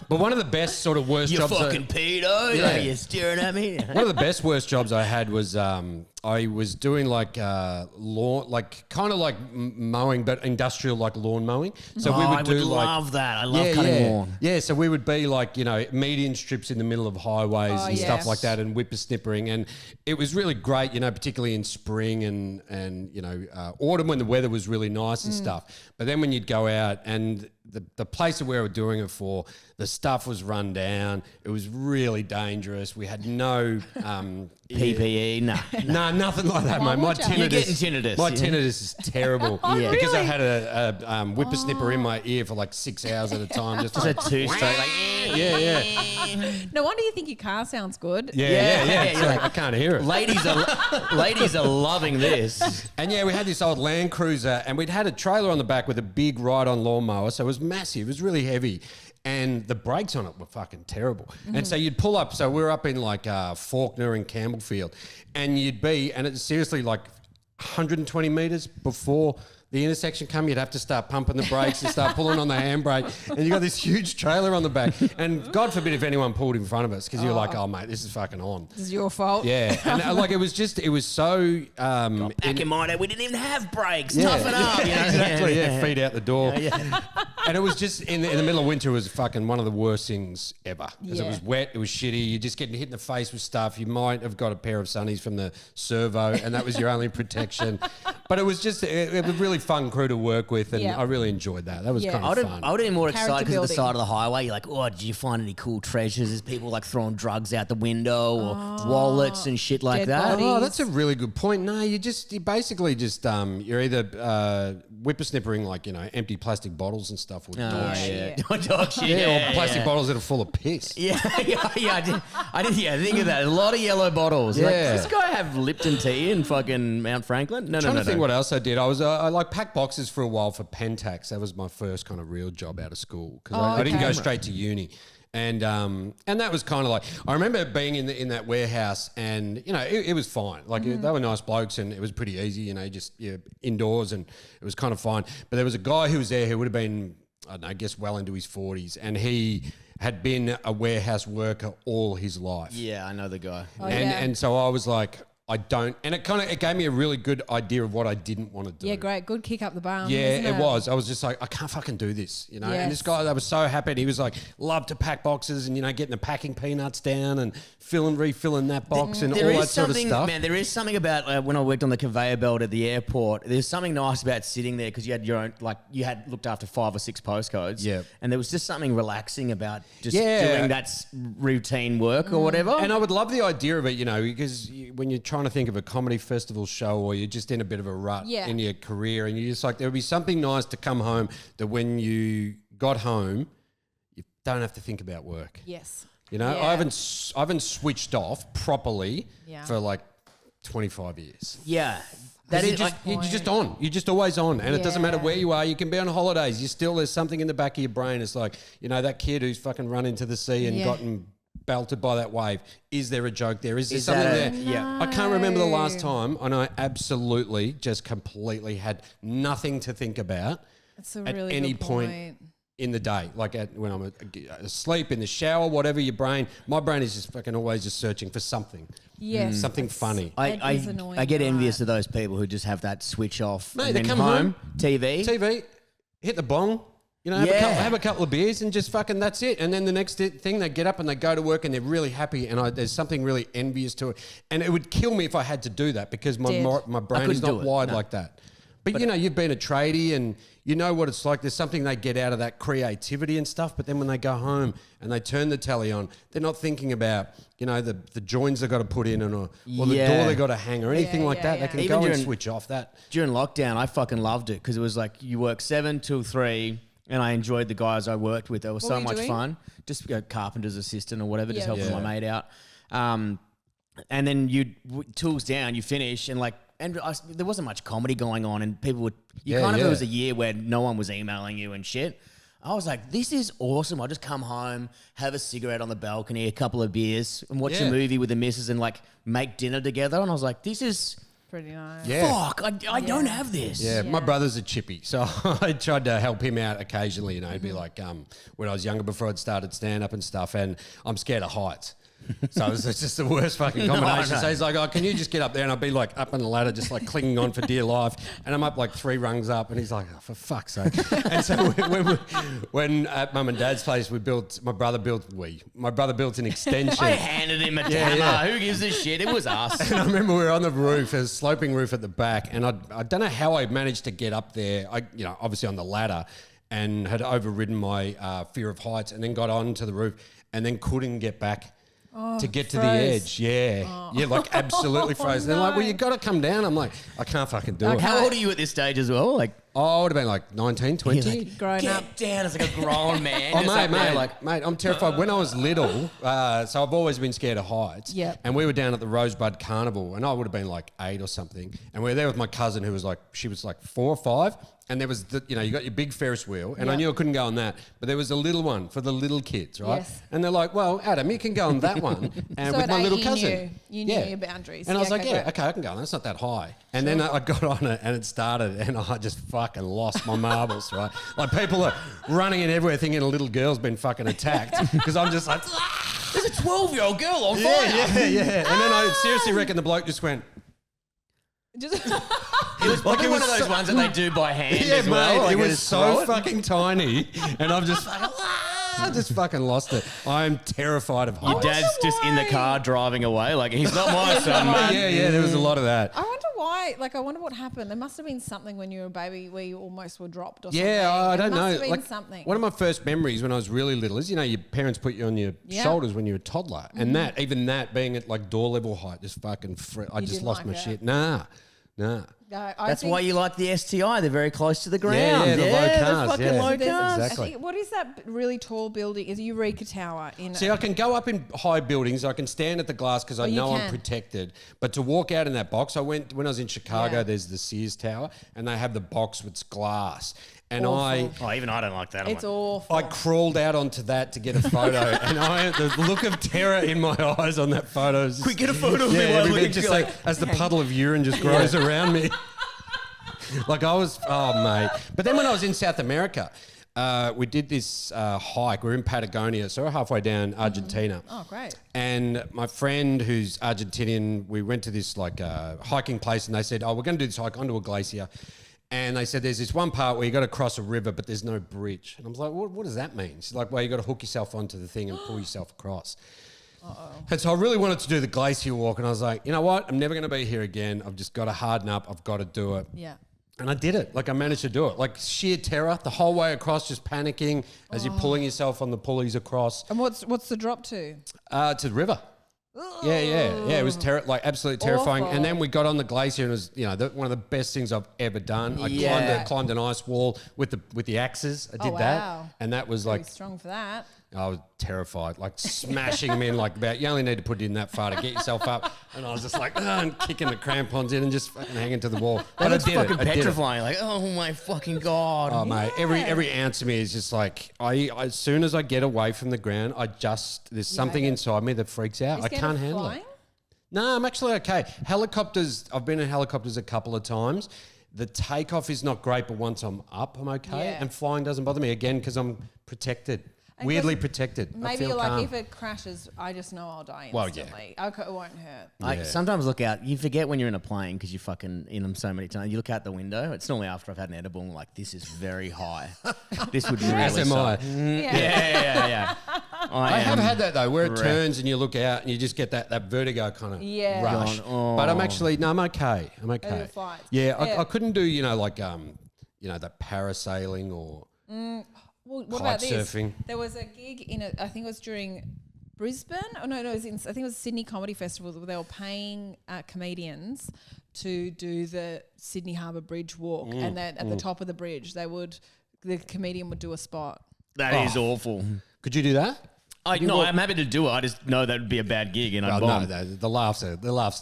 S3: But one of the best sort of worst jobs...
S2: You fucking pedo,
S3: Yeah.
S2: you're staring at me.
S3: One of the best worst jobs I had was I was doing like lawn, like kind of like mowing, but industrial like lawn mowing. So we would
S2: I
S3: do
S2: would
S3: like...
S2: love that. I love cutting lawn.
S3: Yeah, so we would be like, you know, median strips in the middle of highways and stuff like that, and whippersnippering, and it was really great, you know, particularly in spring and you know, autumn when the weather was really nice and stuff. But then when you'd go out and the place that we were doing it for, the stuff was run down. It was really dangerous. We had no
S2: PPE,
S3: no, nothing like that, mate. My tinnitus,
S2: You're getting tinnitus.
S3: My
S2: yeah.
S3: tinnitus is terrible
S1: Really?
S3: because I had a whippersnipper in my ear for like 6 hours at a time. Just
S2: Just
S3: like,
S2: a two-stroke, like,
S3: yeah.
S1: No wonder you think your car sounds good.
S3: Yeah.
S2: you're
S3: So
S2: like,
S3: I can't hear it.
S2: ladies are loving this.
S3: And yeah, we had this old Land Cruiser, and we'd had a trailer on the back with a big ride-on lawnmower, so it was massive. It was really heavy. And the brakes on it were fucking terrible. And so you'd pull up, so we were up in like Faulkner and Campbellfield, and and it's seriously like 120 metres before the intersection come, you'd have to start pumping the brakes and start pulling on the handbrake, and you got this huge trailer on the back. And God forbid if anyone pulled in front of us, because you're like, oh mate, this is fucking on.
S1: This is your fault.
S3: Yeah, and like it was so.
S2: Back in my day, we didn't even have brakes.
S3: Yeah.
S2: Toughen up. You know?
S3: Exactly, yeah, feet out the door. And it was just in the middle of winter was fucking one of the worst things ever. Because it was wet, it was shitty, you're just getting hit in the face with stuff. You might have got a pair of sunnies from the servo, and that was your only protection. But it was just it was a really fun crew to work with, and I really enjoyed that. That was kind of fun.
S2: I would have been more excited because at the
S1: building.
S2: side of the highway, you're like, oh, did you find any cool treasures? There's people like throwing drugs out the window or wallets and shit like
S1: Dead
S2: that.
S1: bodies.
S3: Oh, that's a really good point. No, you basically just you're either whippersnippering like, you know, empty plastic bottles and stuff with dog shit.
S2: Dog shit.
S3: Yeah, or plastic bottles that are full of piss.
S2: Yeah, I did think of that. A lot of yellow bottles.
S3: Yeah.
S2: Like, does this guy have Lipton tea in fucking Mount Franklin? No.
S3: Trying to think what else I did. I like packed boxes for a while for Pentax. That was my first kind of real job out of school because I didn't go straight to uni. And that was kind of like, I remember being in that warehouse, and you know it was fine. Like they were nice blokes, and it was pretty easy. You know, just indoors, and it was kind of fine. But there was a guy who was there who would have been, I don't know, I guess well into his 40s, and he had been a warehouse worker all his life.
S2: Yeah, I know the guy.
S3: And so I was like, I don't, and it gave me a really good idea of what I didn't want to do.
S1: Yeah, great. Good kick up the bum.
S3: Yeah,
S1: isn't
S3: it was. I was just like, I can't fucking do this, you know. And this guy, I was so happy. And he was like, loved to pack boxes and, you know, getting the packing peanuts down and refilling that box and all that sort of stuff.
S2: Man, there is something about when I worked on the conveyor belt at the airport. There's something nice about sitting there because you had your own, like you had looked after 5 or 6 postcodes.
S3: Yeah.
S2: And there was just something relaxing about just doing that routine work or whatever.
S3: And I would love the idea of it, you know, because when you're trying to think of a comedy festival show or you're just in a bit of a rut in your career, and you're just like, there would be something nice to come home that when you got home, you don't have to think about work.
S1: Yes.
S3: You know, I haven't switched off properly for like 25 years.
S2: Yeah.
S3: You're just on. You're just always on. And it doesn't matter where you are. You can be on holidays. There's something in the back of your brain. It's like, you know, that kid who's fucking run into the sea and gotten belted by that wave. Is there a joke there? Is there something there?
S2: Yeah.
S3: I can't remember the last time, and I absolutely just completely had nothing to think about
S1: at really
S3: any
S1: good
S3: point in the day. Like when I'm asleep, in the shower, whatever my brain is just fucking always just searching for something.
S1: Yes.
S3: Something funny.
S2: I get envious of those people who just have that switch off.
S3: Mate,
S2: and
S3: they
S2: then
S3: come home,
S2: TV,
S3: hit the bong, you know, have a couple of beers and just fucking that's it. And then the next thing, they get up and they go to work and they're really happy, and there's something really envious to it. And it would kill me if I had to do that because my brain is not wired like that. But you know, you've been a tradie and you know what it's like. There's something they get out of that creativity and stuff. But then when they go home and they turn the telly on, they're not thinking about, you know, the joins they got to put in or the door they got to hang or anything like that. They can go and switch off that.
S2: During lockdown, I fucking loved it because it was like you work 7 till 3 and I enjoyed the guys I worked with. They were so much fun. Just carpenter's assistant or whatever, just helping my mate out. And then tools down, you finish and like, there wasn't much comedy going on, and people would. It was a year where no one was emailing you and shit. I was like, this is awesome. I'll just come home, have a cigarette on the balcony, a couple of beers, and watch a movie with the missus and like make dinner together. And I was like, this is
S1: pretty nice.
S3: Yeah.
S2: Fuck, I don't have this.
S3: Yeah, my brother's a chippy, so I tried to help him out occasionally. You know, he'd be like, when I was younger, before I'd started stand up and stuff, and I'm scared of heights. So it's just the worst fucking combination. No. So he's like, oh, can you just get up there? And I'd be like up on the ladder, just like clinging on for dear life. And I'm up like 3 rungs up. And he's like, oh, for fuck's sake. And so when at mum and dad's place, my brother built an extension.
S2: I handed him a hammer. Who gives a shit? It was us.
S3: And I remember we were on the roof, there's a sloping roof at the back. And I don't know how I managed to get up there, obviously on the ladder, and had overridden my fear of heights and then got onto the roof and then couldn't get back. To get to the edge, like absolutely frozen. They're like, well, you got to come down. I'm like, I can't fucking do it.
S2: How old are you at this stage as well? Like,
S3: I would have been like 19, 20.
S1: Like, grown up.
S2: Get down as like a grown man.
S3: Mate, I'm terrified. When I was little, so I've always been scared of heights.
S1: Yeah.
S3: And we were down at the Rosebud Carnival, and I would have been like 8 or something. And we were there with my cousin, who was like, she was like 4 or 5. And there was, you got your big Ferris wheel, and I knew I couldn't go on that, but there was a little one for the little kids, right?
S1: Yes.
S3: And they're like, well, Adam, you can go on that one, and
S1: So
S3: with my little cousin.
S1: You knew your boundaries.
S3: And I was like,
S1: okay,
S3: I can go on. That's not that high. And then I got on it, and it started, and I just fucking lost my marbles, right? Like people are running in everywhere thinking a little girl's been fucking attacked because I'm just like,
S2: there's a 12-year-old girl on fire.
S3: Yeah. And then I seriously reckon the bloke just went.
S2: It was probably one of those ones that they do by hand as well.
S3: Mate,
S2: like
S3: it was so fucking tiny, and I've just fucking lost it. I'm terrified of heights.
S2: Your dad's just in the car driving away. Like, he's not my son, man.
S3: Yeah, there was a lot of that.
S1: I wonder why. Like, I wonder what happened. There must have been something when you were a baby where you almost were dropped or something.
S3: Yeah, I don't know.
S1: Must have been
S3: like
S1: something.
S3: One of my first memories when I was really little is, your parents put you on your shoulders when you were a toddler, and even that being at like door level height, just fucking. I just lost my shit. Nah.
S1: No,
S2: That's why you like the STI. They're very close to the ground.
S3: Yeah, the low cars.
S2: Fucking low cars.
S3: Exactly.
S1: What is that really tall building? Is a Eureka Tower?
S3: See, I can go up in high buildings. I can stand at the glass because I know I'm protected. But to walk out in that box, when I was in Chicago, there's the Sears Tower, and they have the box with glass. And
S2: even I don't like that.
S1: It's awful.
S3: I crawled out onto that to get a photo, and the look of terror in my eyes on that photo. Is just,
S2: quick, get a photo of me.
S3: Everything just like as the puddle of urine just grows around me. Like I was, mate. But then when I was in South America, we did this hike. We're in Patagonia, so we're halfway down Argentina.
S1: Oh, great.
S3: And my friend who's Argentinian, we went to this like hiking place, and they said, we're going to do this hike onto a glacier. And they said, there's this one part where you got to cross a river, but there's no bridge. And I was like, what does that mean? She's like, well, you got to hook yourself onto the thing and pull yourself across. And so I really wanted to do the glacier walk. And I was like, you know what? I'm never going to be here again. I've just got to harden up. I've got to do it.
S1: Yeah.
S3: And I did it. Like I managed to do it. Like sheer terror the whole way across, just panicking as you're pulling yourself on the pulleys across.
S1: And what's the drop to?
S3: To the river. Yeah. It was absolutely terrifying.
S1: Awful.
S3: And then we got on the glacier, and it was, one of the best things I've ever done. I climbed an ice wall with the axes. I did that, and that was
S1: Very
S3: like
S1: strong for that.
S3: I was terrified, like smashing them in like about. You only need to put it in that far to get yourself up. And I was just like, and kicking the crampons in and just fucking hanging to the wall. But
S2: it's fucking petrifying. Like, oh my fucking god.
S3: Oh mate, every ounce of me is just like, as soon as I get away from the ground, there's something inside me that freaks out. I can't handle it. No, I'm actually okay. Helicopters. I've been in helicopters a couple of times. The takeoff is not great, but once I'm up, I'm okay. Yeah. And flying doesn't bother me again because I'm protected. Weirdly protected.
S1: Maybe you're like, if it crashes, I just know I'll die instantly.
S3: Well,
S1: it won't hurt.
S2: I sometimes look out. You forget when you're in a plane because you're fucking in them so many times. You look out the window. It's normally after I've had an edible. I'm like, this is very high. This would really
S3: SMI.
S2: Yeah.
S3: I have had that though, where it
S2: wrecked.
S3: turns and you look out and you just get that vertigo kind of rush.
S2: Gone.
S3: But I'm okay. I'm okay.
S1: Your flights.
S3: Yeah,
S1: Yeah.
S3: I couldn't do that parasailing or
S1: Well, what
S3: kite
S1: about this?
S3: surfing.
S1: There was a gig I think it was during Brisbane. Oh no, it was I think it was Sydney Comedy Festival where they were paying comedians to do the Sydney Harbour Bridge walk, and then at the top of the bridge, the comedian would do a spot.
S2: That is awful.
S3: Could you do that?
S2: I'm happy to do it. I just know that would be a bad gig and I'd bomb.
S3: No, the laughs are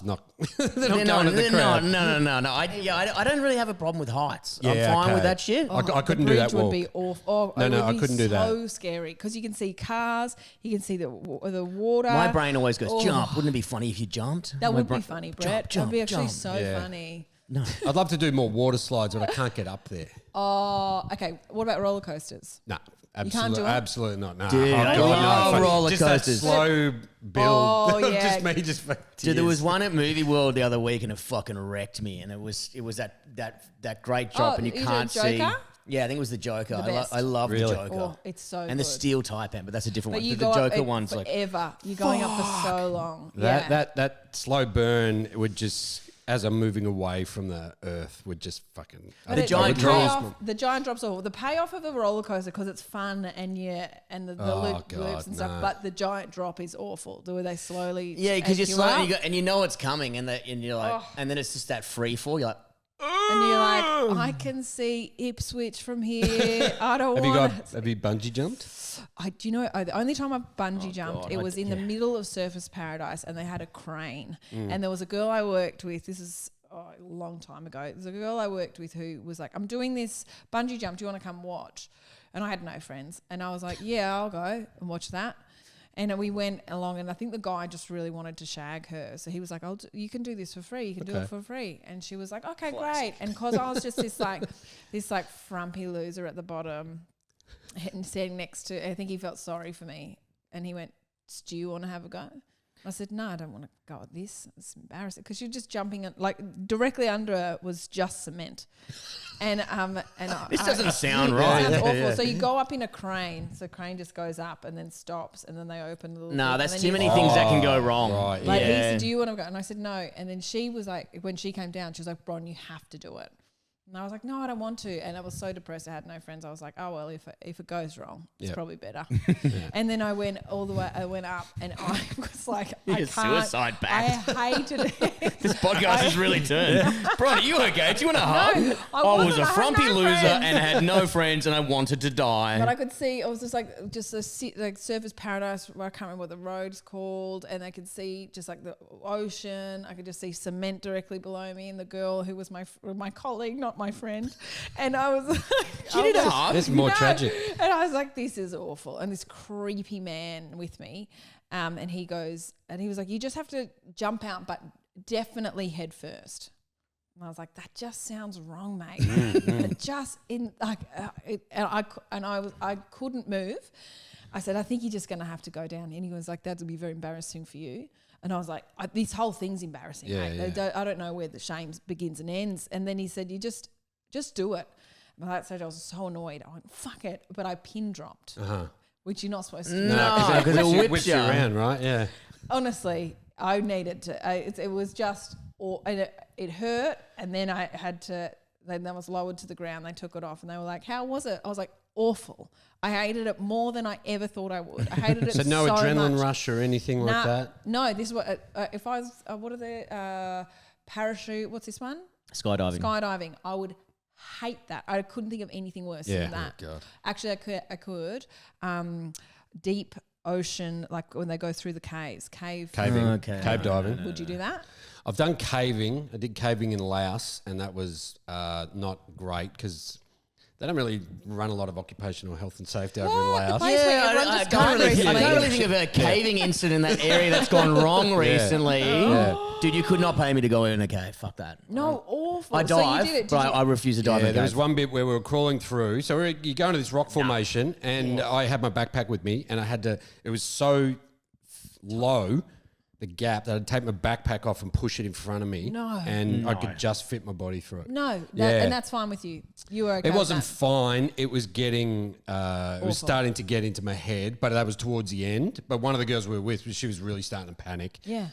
S3: not. They're not going at the crowd.
S2: No. I don't really have a problem with heights. I'm
S3: Yeah,
S2: fine
S3: okay.
S2: with that shit.
S3: I couldn't do that
S1: The bridge would
S3: walk.
S1: be awful.
S3: No, I couldn't do that.
S1: So scary because you can see cars, you can see the water.
S2: My brain always goes, jump. Wouldn't it be funny if you jumped?
S1: That
S2: My
S1: would
S2: brain-
S1: be funny, Brett.
S2: Jump,
S1: That'd be actually
S2: jump.
S1: so
S3: Yeah.
S1: funny.
S2: No.
S3: I'd love to do more water slides, but I can't get up there.
S1: Oh, okay. What about roller coasters?
S3: No,
S1: can't do it?
S3: absolutely not. No,
S2: Dude, I love roller
S3: just that
S2: coasters.
S3: slow build.
S1: Oh,
S3: of
S1: yeah.
S3: just me, just
S2: Dude, there was one at Movie World the other week and it fucking wrecked me. And it was that great drop and you
S1: is it
S2: can't see.
S1: Joker?
S2: Yeah, I think it was the Joker.
S1: The best.
S2: I love
S3: Really?
S2: the Joker.
S1: Oh, it's so
S2: and
S1: good.
S2: the steel Taipan, but that's a different
S1: But
S2: one.
S1: you
S2: The
S1: go
S2: Joker
S1: up
S2: one's like
S1: forever. You're going up for so long. Yeah.
S3: that slow burn would just, as I'm moving away from the earth, would just fucking.
S1: But
S2: The giant drop.
S1: The giant drops all. The payoff of a roller coaster because it's fun and the loops
S3: God,
S1: and stuff.
S3: no.
S1: But the giant drop is awful. The way they slowly
S2: yeah, because you're
S1: edge you
S2: slow
S1: up.
S2: and you know it's coming and you're like, and then it's just that free fall. You're like,
S1: And you're like, I can see Ipswich from here. I don't want.
S3: Have you bungee jumped?
S1: Do you know? The only time I bungee jumped,
S2: God,
S1: it was in the middle of Surfers Paradise, and they had a crane. And there was a girl I worked with. This is a long time ago. There's a girl I worked with who was like, "I'm doing this bungee jump. Do you want to come watch?" And I had no friends, and I was like, "Yeah, I'll go and watch that." And we went along, and I think the guy just really wanted to shag her. So he was like, you can do this for free. You can do it for free. And she was like, okay, great. And because I was just this frumpy loser at the bottom and standing next to, I think he felt sorry for me. And he went, do you want to have a go? I said, no, I don't want to go at this. It's embarrassing because you're just jumping directly under her was just cement.
S2: this doesn't sound right.
S1: It sounds awful. So you go up in a crane. So the crane just goes up and then stops and then they open the little
S2: No,
S1: thing,
S2: that's
S1: and
S2: too
S1: then
S2: many things that can go wrong.
S3: Right,
S1: Like he
S2: yeah.
S1: said, do you want to go? And I said, no. And then she was like, when she came down, she was like, Bron, you have to do it. And I was like, no, I don't want to. And I was so depressed. I had no friends. I was like, oh, well, if it goes wrong, it's probably better. And then I went all the way. I went up and I was like,
S2: You
S1: I
S2: just
S1: can't.
S2: suicide
S1: I
S2: pact.
S1: hated it.
S2: This podcast has really turned. Bron, are you okay? Do you want a hug?
S1: I
S2: was
S1: wasn't.
S2: a
S1: I had
S2: frumpy
S1: no
S2: loser
S1: friends.
S2: and had no friends and I wanted to die.
S1: But I could see, it was just like a Surfers Paradise, where I can't remember what the road's called, and I could see just like the ocean. I could just see cement directly below me, and the girl who was my colleague, not my friend. And I was like,
S2: You need a hug?
S3: It's more tragic.
S1: And I was like, this is awful. And this creepy man with me, and he goes, and he was like, you just have to jump out, but definitely head first. And I was like, that just sounds wrong, mate. It just I couldn't move. I said, I think you're just going to have to go down. And he was like, that would be very embarrassing for you. And I was like, this whole thing's embarrassing, mate. I don't know where the shame begins and ends. And then he said, you just do it. And at that stage, I was so annoyed. I went, fuck it. But I pin dropped, which you're not supposed to do.
S2: No, because it whips you
S3: around, right? Yeah.
S1: Honestly, I needed to. It was just, and it hurt. And then I had to. Then I was lowered to the ground. They took it off, and they were like, "How was it?" I was like, "Awful. I hated it more than I ever thought I would. I hated it
S3: So no adrenaline
S1: much.
S3: rush or anything like that?
S1: No, this is what. If I was, what are the parachute? What's this one?
S2: Skydiving.
S1: Skydiving. I would hate that. I couldn't think of anything worse than that.
S3: Oh God.
S1: Actually, I could. Deep ocean, like when they go through the caves. Caving.
S3: Cave diving.
S1: Would you do that?
S3: I've done caving. I did caving in Laos, and that was not great because they don't really run a lot of occupational health and safety over in Laos.
S1: place where everyone
S2: I
S1: just
S2: can't
S1: died
S2: really, I
S1: recently.
S2: can't really think of a caving incident in that area that's gone wrong recently.
S3: Yeah.
S2: Dude, you could not pay me to go in a cave. Fuck that.
S1: No, awful.
S2: I
S1: So
S2: dive,
S1: you did it.
S2: but I refuse to dive in
S3: Yeah,
S2: a
S3: there was
S2: cave.
S3: one bit where we were crawling through. So you go into this rock formation, and I had my backpack with me, and I had to. It was so low the gap that I'd take my backpack off and push it in front of me.
S1: No.
S3: And I could just fit my body through it.
S1: No,
S3: Yeah.
S1: and that's fine with you. You were okay.
S3: It
S1: with
S3: wasn't
S1: that.
S3: fine. It was getting, it was starting to get into my head, but that was towards the end. But one of the girls we were with, she was really starting to panic.
S1: Yeah.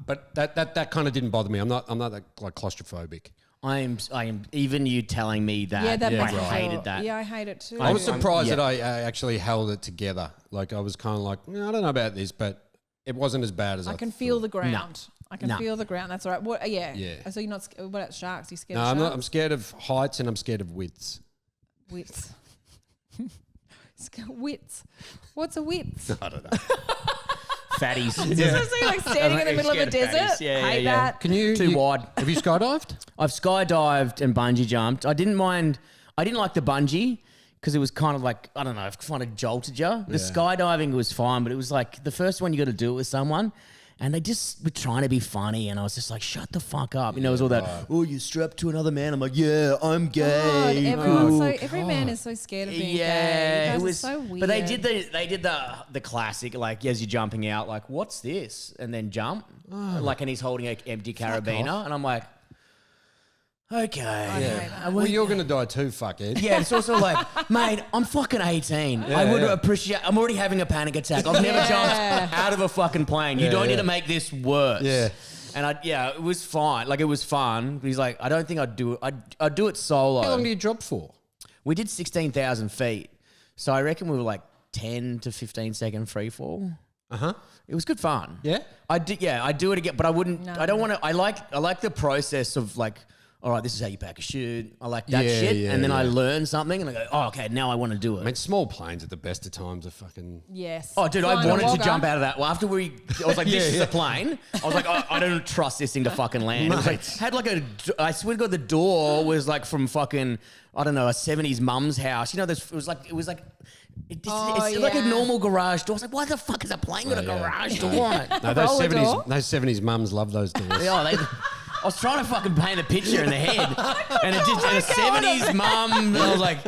S3: But that kind of didn't bother me. I'm not like claustrophobic.
S2: I am. Even you telling me that.
S1: Yeah, that
S2: I
S1: must
S2: hated
S1: feel-
S2: that.
S1: Yeah, I hate it too.
S3: I was surprised
S2: yeah.
S3: that I actually held it together. Like I was kind of like, no, I don't know about this, but it wasn't as bad as I
S1: can feel
S3: thought.
S1: the ground. I can
S2: No.
S1: feel the ground. That's all right. What? Yeah.
S3: Yeah.
S1: So you're not. What about sharks? You scared
S3: No,
S1: of
S3: I'm
S1: sharks?
S3: not. I'm scared of heights and I'm scared of widths.
S1: Widths. Widths. What's a width?
S3: I don't know.
S2: Fatties.
S1: Just so like standing in the middle of a
S2: Scared of
S1: desert.
S2: fatties. Yeah,
S1: Hate
S2: yeah.
S1: that.
S3: Can you
S2: Too wide.
S3: Have you skydived?
S2: I've skydived and bungee jumped. I didn't mind. I didn't like the bungee because it was kind of like, I don't know, it kind of jolted you. The skydiving was fine, but it was like the first one you got to do it with someone. And they just were trying to be funny, and I was just like, "Shut the fuck up!" You know, it was all that. Oh, you strapped to another man. I'm like, "Yeah, I'm
S1: God,
S2: gay."
S1: every man is so scared of being gay.
S2: Yeah,
S1: You guys
S2: it
S1: are
S2: was
S1: so weird.
S2: But they did the classic, like as you're jumping out, like, "What's this?" and then jump, like, and he's holding an empty carabiner, and I'm like, "Okay."
S1: hate that.
S3: Well, you're going to die too, fuckhead.
S2: Yeah, it's also like, mate, I'm fucking 18. I would appreciate. I'm already having a panic attack. I've never jumped out of a fucking plane. You don't need to make this worse.
S3: Yeah.
S2: And it was fine. Like, it was fun. He's like, I don't think I'd do it. I'd do it solo.
S3: How long do you drop for?
S2: We did 16,000 feet. So I reckon we were like 10 to 15 second free fall. It was good fun.
S3: Yeah?
S2: I'd do it again, but I wouldn't.
S1: No.
S2: I don't want to. I like the process of like, all right, this is how you pack a chute. I like that
S3: Yeah,
S2: shit.
S3: yeah,
S2: and then I
S3: yeah.
S2: learn something and I go, oh, okay, now I want to do it.
S3: I mean, small planes at the best of times are fucking...
S1: Yes.
S2: Oh, dude,
S1: Flying
S2: I
S1: a
S2: wanted to
S1: wogger.
S2: jump out of that. Well, after I was like, this is a plane. I was like, I don't trust this thing to fucking land. It was like, had like I swear to God, the door was like from fucking, I don't know, a 70s mum's house. You know, it was like it's like a
S1: yeah.
S2: normal garage door. I was like, why the fuck is a plane got a garage door on it?
S3: No,
S1: Roller door?
S3: those 70s mums love those doors.
S2: I was trying to fucking paint a picture in the head, and it just and a 70s mum. And I was like,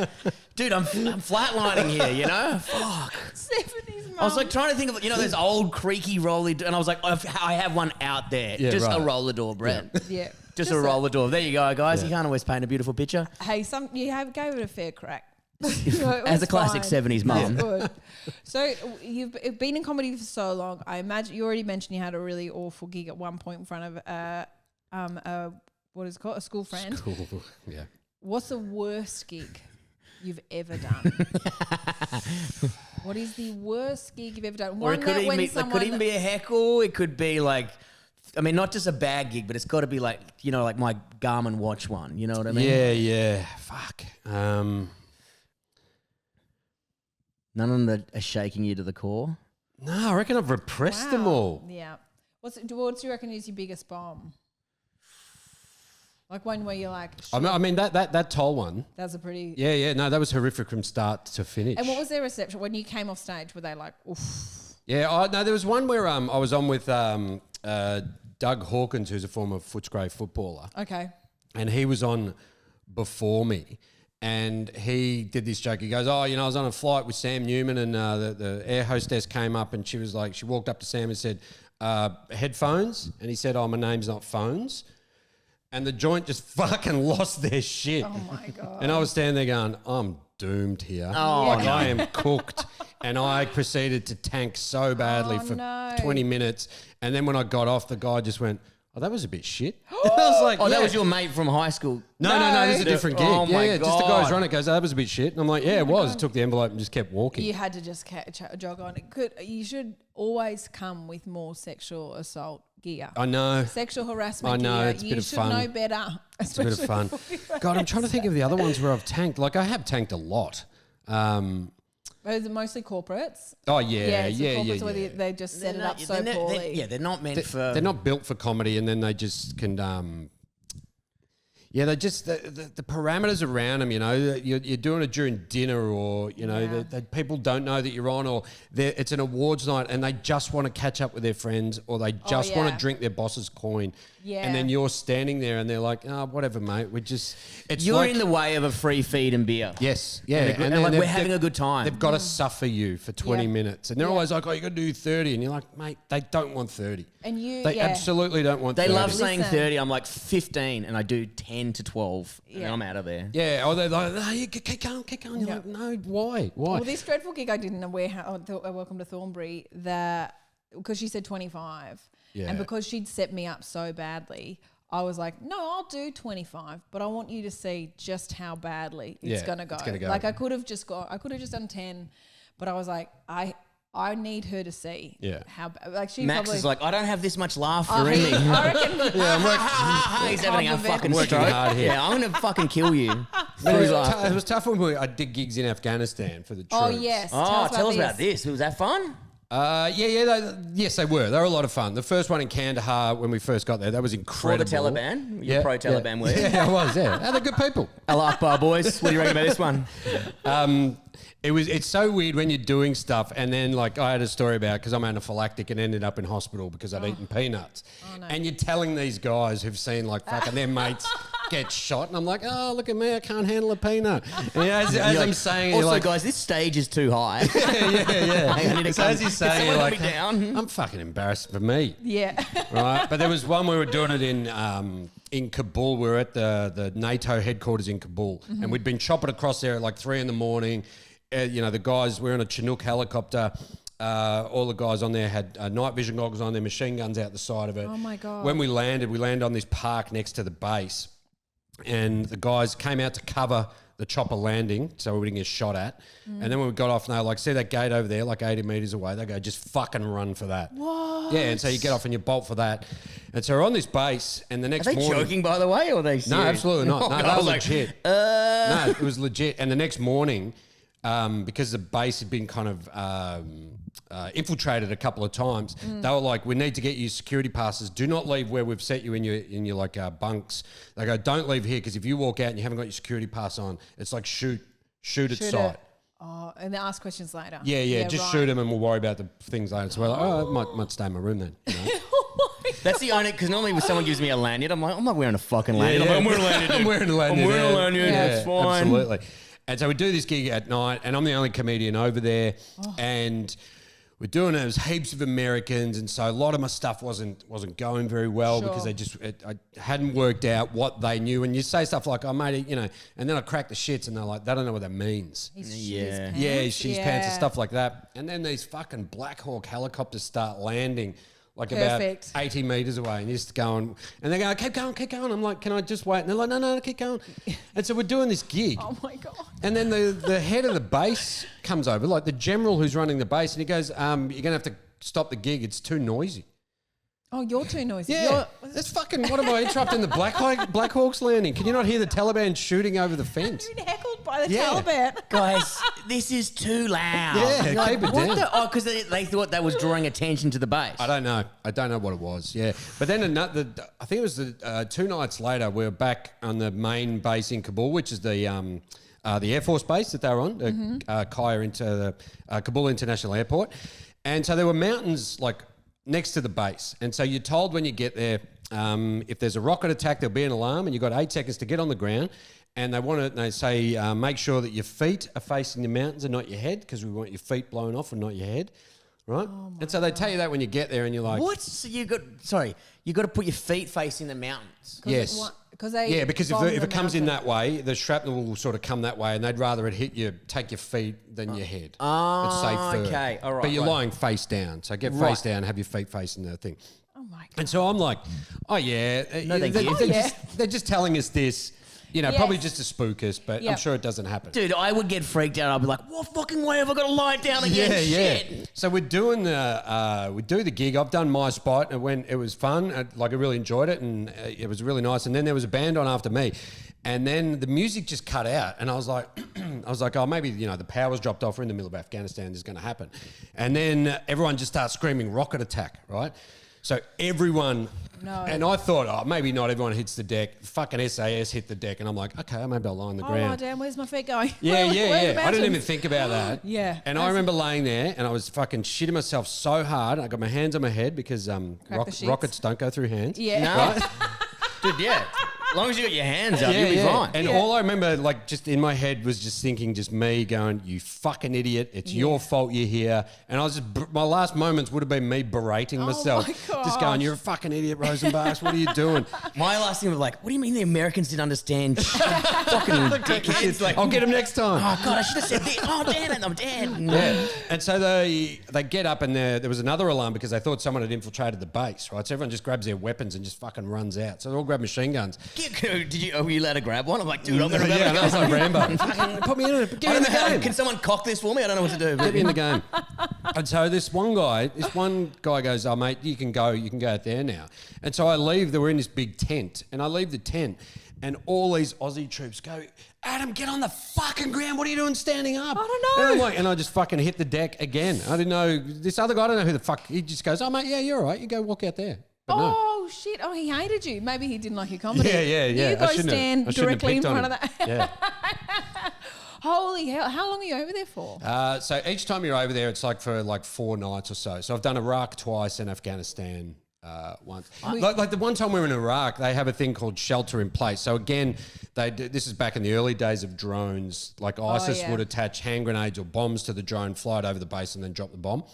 S2: dude, I'm flatlining here, you know? Fuck.
S1: 70s mum.
S2: I was like trying to think of, you know, those old creaky roller, and I was like, I have one out there,
S3: Yeah,
S2: just
S3: right.
S2: a roller door, Brett.
S1: Yeah.
S2: Just a roller door. There you go, guys.
S3: Yeah.
S2: You can't always paint a beautiful picture.
S1: Hey, you gave it a fair crack.
S2: As a classic 70s mum.
S1: That's good. So you've been in comedy for so long. I imagine you already mentioned you had a really awful gig at one point in front of what is it called? A school friend.
S3: Cool. Yeah.
S1: What's the worst gig you've ever done? What is the worst gig you've ever done?
S2: Or it could even be a heckle. It could be like, I mean, not just a bad gig, but it's got to be like, you know, like my Garmin watch one. You know what I mean?
S3: Yeah. Fuck.
S2: None of them that are shaking you to the core.
S3: No, I reckon I've repressed them all.
S1: Yeah. What do you reckon is your biggest bomb? Like one where you're like,
S3: I mean that toll one.
S1: that's a pretty.
S3: Yeah. No, that was horrific from start to finish.
S1: And what was their reception when you came off stage? Were they like, oof?
S3: Yeah, no, there was one where I was on with Doug Hawkins, who's a former Footscray footballer,
S1: Okay.
S3: and he was on before me. And he did this joke. He goes, oh, you know, I was on a flight with Sam Newman, and the air hostess came up, and she was like, she walked up to Sam and said, headphones? And he said, oh, my name's not Phones. And the joint just fucking lost their shit.
S1: Oh my God.
S3: And I was standing there going, I'm doomed here.
S2: Oh,
S3: like, I am cooked. And I proceeded to tank so badly for
S1: no.
S3: 20 minutes. And then when I got off, the guy just went, oh, that was a bit shit. I was like,
S2: Oh,
S3: yeah.
S2: that was your mate from high school.
S3: No, this is a different gig.
S2: Oh, my
S3: Just the
S2: God.
S3: guy who's running it goes, oh, that was a bit shit. And I'm like, yeah, it was. Took the envelope and just kept walking.
S1: You had to just jog on. You should always come with more sexual assault gear.
S3: I know.
S1: Sexual harassment
S3: I know,
S1: gear.
S3: it's a bit
S1: You
S3: of
S1: should
S3: fun.
S1: know better.
S3: It's a bit of fun. God, I'm trying to think of the other ones where I've tanked. Like, I have tanked a lot.
S1: Is it mostly corporates?
S3: Oh, yeah.
S1: It's the corporates where they just set it up so poorly.
S2: They're not meant for.
S3: They're not built for comedy, and then they just can... Yeah, they just the parameters around them. You know, you're doing it during dinner, or you know, people don't know that you're on, or it's an awards night, and they just want to catch up with their friends, or they just want to drink their boss's coin. Yeah. And then you're standing there, and they're like, "Oh, whatever, mate. You're
S2: in the way of a free feed and beer."
S3: Yes, yeah,
S2: and like we're having a good time.
S3: They've got to suffer you for 20 minutes, and they're always like, "Oh, you got to do 30," and you're like, "Mate, they don't want 30."
S1: And
S3: they absolutely don't want.
S2: They
S3: 30.
S2: love saying 30. I'm like 15, and I do 10 to 12, and I'm out of there.
S3: Yeah, or they're like, "No, you keep going." You're like, "No, why?"
S1: Well, this dreadful gig I did in a warehouse, Welcome to Thornbury, because she said 25, and because she'd set me up so badly, I was like, no, I'll do 25, but I want you to see just how badly it's gonna go. Like I could have just done 10, but I was like, I need her to see how like she
S2: Max
S1: probably
S2: is like, I don't have this much laughter in me.
S1: I reckon
S2: He's having a fucking
S3: working
S2: stroke.
S3: hard here.
S2: Yeah, I'm gonna fucking kill you.
S3: It was tough when I did gigs in Afghanistan for the troops.
S1: Oh yes.
S2: Tell us about this. Was that fun?
S3: Yes, they were. They were a lot of fun. The first one in Kandahar when we first got there, that was incredible.
S2: For the Taliban? You're pro-Taliban, were you?
S3: Yeah, I was, yeah. They're good people.
S2: Allah Akbar, boys. What do you reckon about this one?
S3: It's so weird when you're doing stuff, and then like I had a story about because I'm anaphylactic and ended up in hospital because I'd eaten peanuts. Oh, no. And you're telling these guys who've seen like fucking their mates get shot, and I'm like, oh, look at me, I can't handle a peanut. And as I'm saying,
S2: also,
S3: like,
S2: guys, this stage is too high.
S3: yeah. So as you're saying, you're like,
S2: down.
S3: I'm fucking embarrassed for me.
S1: Yeah.
S3: Right. But there was one we were doing it in Kabul. We were at the NATO headquarters in Kabul, and we'd been chopping across there at like 3 a.m. The guys were on a Chinook helicopter. All the guys on there had night vision goggles on, their machine guns out the side of it.
S1: Oh my God.
S3: When we landed on this park next to the base, and the guys came out to cover the chopper landing so we didn't get shot at. And then when we got off, and they were like, see that gate over there, like 80 metres away? They go, just fucking run for that.
S1: What?
S3: Yeah, and so you get off and you bolt for that. And so we're on this base, and the next morning...
S2: Are they joking, by the way, or are they serious?
S3: No, absolutely not. No, that was legit.
S2: No,
S3: it was legit. And the next morning... because the base had been kind of infiltrated a couple of times, they were like, "We need to get you security passes. Do not leave where we've set you in your like bunks." They go, "Don't leave here because if you walk out and you haven't got your security pass on, it's like shoot at sight."
S1: Oh, and they ask questions later.
S3: Yeah, just shoot them and we'll worry about the things later. So we're like, "Oh, I might stay in my room then." You know?
S2: That's the only, because normally when someone gives me a lanyard, I'm like, I'm not wearing a fucking lanyard.
S3: Yeah.
S2: I'm wearing a lanyard.
S3: I'm wearing a lanyard.
S2: I'm wearing a lanyard.
S3: Yeah,
S2: That's fine.
S3: Absolutely. And so we do this gig at night, and I'm the only comedian over there, and we're doing it. There's heaps of Americans, and so a lot of my stuff wasn't going very well because I hadn't worked out what they knew. And you say stuff like, "Oh, mate," you know, and then I crack the shits, and they're like, "They don't know what that means." She's pants and stuff like that. And then these fucking Black Hawk helicopters start landing. Like about 80 metres away, and you're just going, and they go, keep going. I'm like, can I just wait? And they're like, no, keep going. And so we're doing this gig.
S1: Oh my God.
S3: And then the head of the base comes over, like the general who's running the base, and he goes, you're going to have to stop the gig. It's too noisy.
S1: Oh, you're too noisy.
S3: Yeah. That's fucking, what am I interrupting the Black Hawks landing? Can you not hear the Taliban shooting over the fence?
S1: You've been heckled by the Taliban.
S2: Guys, this is too loud.
S3: Yeah, keep it down.
S2: Oh, because they thought that was drawing attention to the base.
S3: I don't know what it was, yeah. But then I think it was 2 nights later, we were back on the main base in Kabul, which is the Air Force base that they were on, Kabul International Airport. And so there were mountains, like, next to the base. And so you're told when you get there, if there's a rocket attack, there'll be an alarm, and you've got 8 seconds to get on the ground. And they say, make sure that your feet are facing the mountains and not your head, because we want your feet blown off and not your head. Right? And so they tell you that when you get there, and you're like...
S2: What? So you got to put your feet facing the mountains.
S3: Yes. Because if it comes in that way, the shrapnel will sort of come that way, and they'd rather it hit you, take your feet than your head.
S2: Oh,
S3: it's safer.
S2: Okay. All right.
S3: But you're lying face down. So get face down, have your feet facing the thing.
S1: Oh, my God.
S3: And so I'm like, oh, yeah.
S2: No, thank you.
S3: They're just telling us this. You know, probably just to spook us, but I'm sure it doesn't happen.
S2: Dude, I would get freaked out. I'd be like, what fucking way have I got to lie down again? Shit.
S3: So we're doing we do the gig. I've done my spot, and it was fun. I really enjoyed it, and it was really nice. And then there was a band on after me, and then the music just cut out, and I was like, oh, maybe the power's dropped off. We're in the middle of Afghanistan. This is going to happen, and then everyone just starts screaming rocket attack, right? So everyone...
S1: No.
S3: And I thought, oh, maybe not everyone hits the deck. Fucking SAS hit the deck. And I'm like, okay, maybe I'll lie on the ground.
S1: Oh, damn, where's my feet going?
S3: Yeah,
S1: Where's the
S3: I didn't
S1: mountains?
S3: even think about that.
S1: Yeah.
S3: And I remember laying there and I was fucking shitting myself so hard. I got my hands on my head because rockets don't go through hands.
S1: Yeah.
S2: No. Dude, yeah. As long as you got your hands up, you'll be fine.
S3: And all I remember, like, just in my head was just thinking, just me going, you fucking idiot. It's your fault you're here. And I was just, my last moments would have been me berating myself.
S1: my gosh.
S3: Just going, you're a fucking idiot, Rozenbachs. What are you doing?
S2: My last thing was like, what do you mean the Americans didn't understand? Fucking dickheads. Like,
S3: I'll get him next time.
S2: oh, God, I should have said this. Oh, damn it, I'm dead.
S3: Yeah. And so they get up and there was another alarm because they thought someone had infiltrated the base, right? So everyone just grabs their weapons and just fucking runs out. So they all grab machine guns.
S2: Were you allowed to grab one? I'm like, dude, I'm going to grab
S3: Yeah, I was like Rambo. Fucking put me in it. Get me in the game.
S2: Can someone cock this for me? I don't know what to do.
S3: Get me in the game. And so this one guy goes, oh, mate, you can go out there now. And so I leave. We're in this big tent. And I leave the tent. And all these Aussie troops go, Adam, get on the fucking ground. What are you doing standing up?
S1: I don't know.
S3: And I'm like, and I just fucking hit the deck again. I didn't know. This other guy, I don't know who the fuck. He just goes, oh, mate, yeah, you're all right. You go walk out there. But no.
S1: Oh, shit. Oh, he hated you. Maybe he didn't like your comedy.
S3: Yeah.
S1: You go stand
S3: I shouldn't have
S1: directly in
S3: picked on
S1: front of
S3: him.
S1: that.
S3: Yeah.
S1: Holy hell. How long are you over there for?
S3: So each time you're over there, it's like for like 4 nights or so. So I've done Iraq twice and Afghanistan once. Like the one time we were in Iraq, they have a thing called shelter in place. So again, this is back in the early days of drones. Like ISIS would attach hand grenades or bombs to the drone, fly it over the base and then drop the bomb.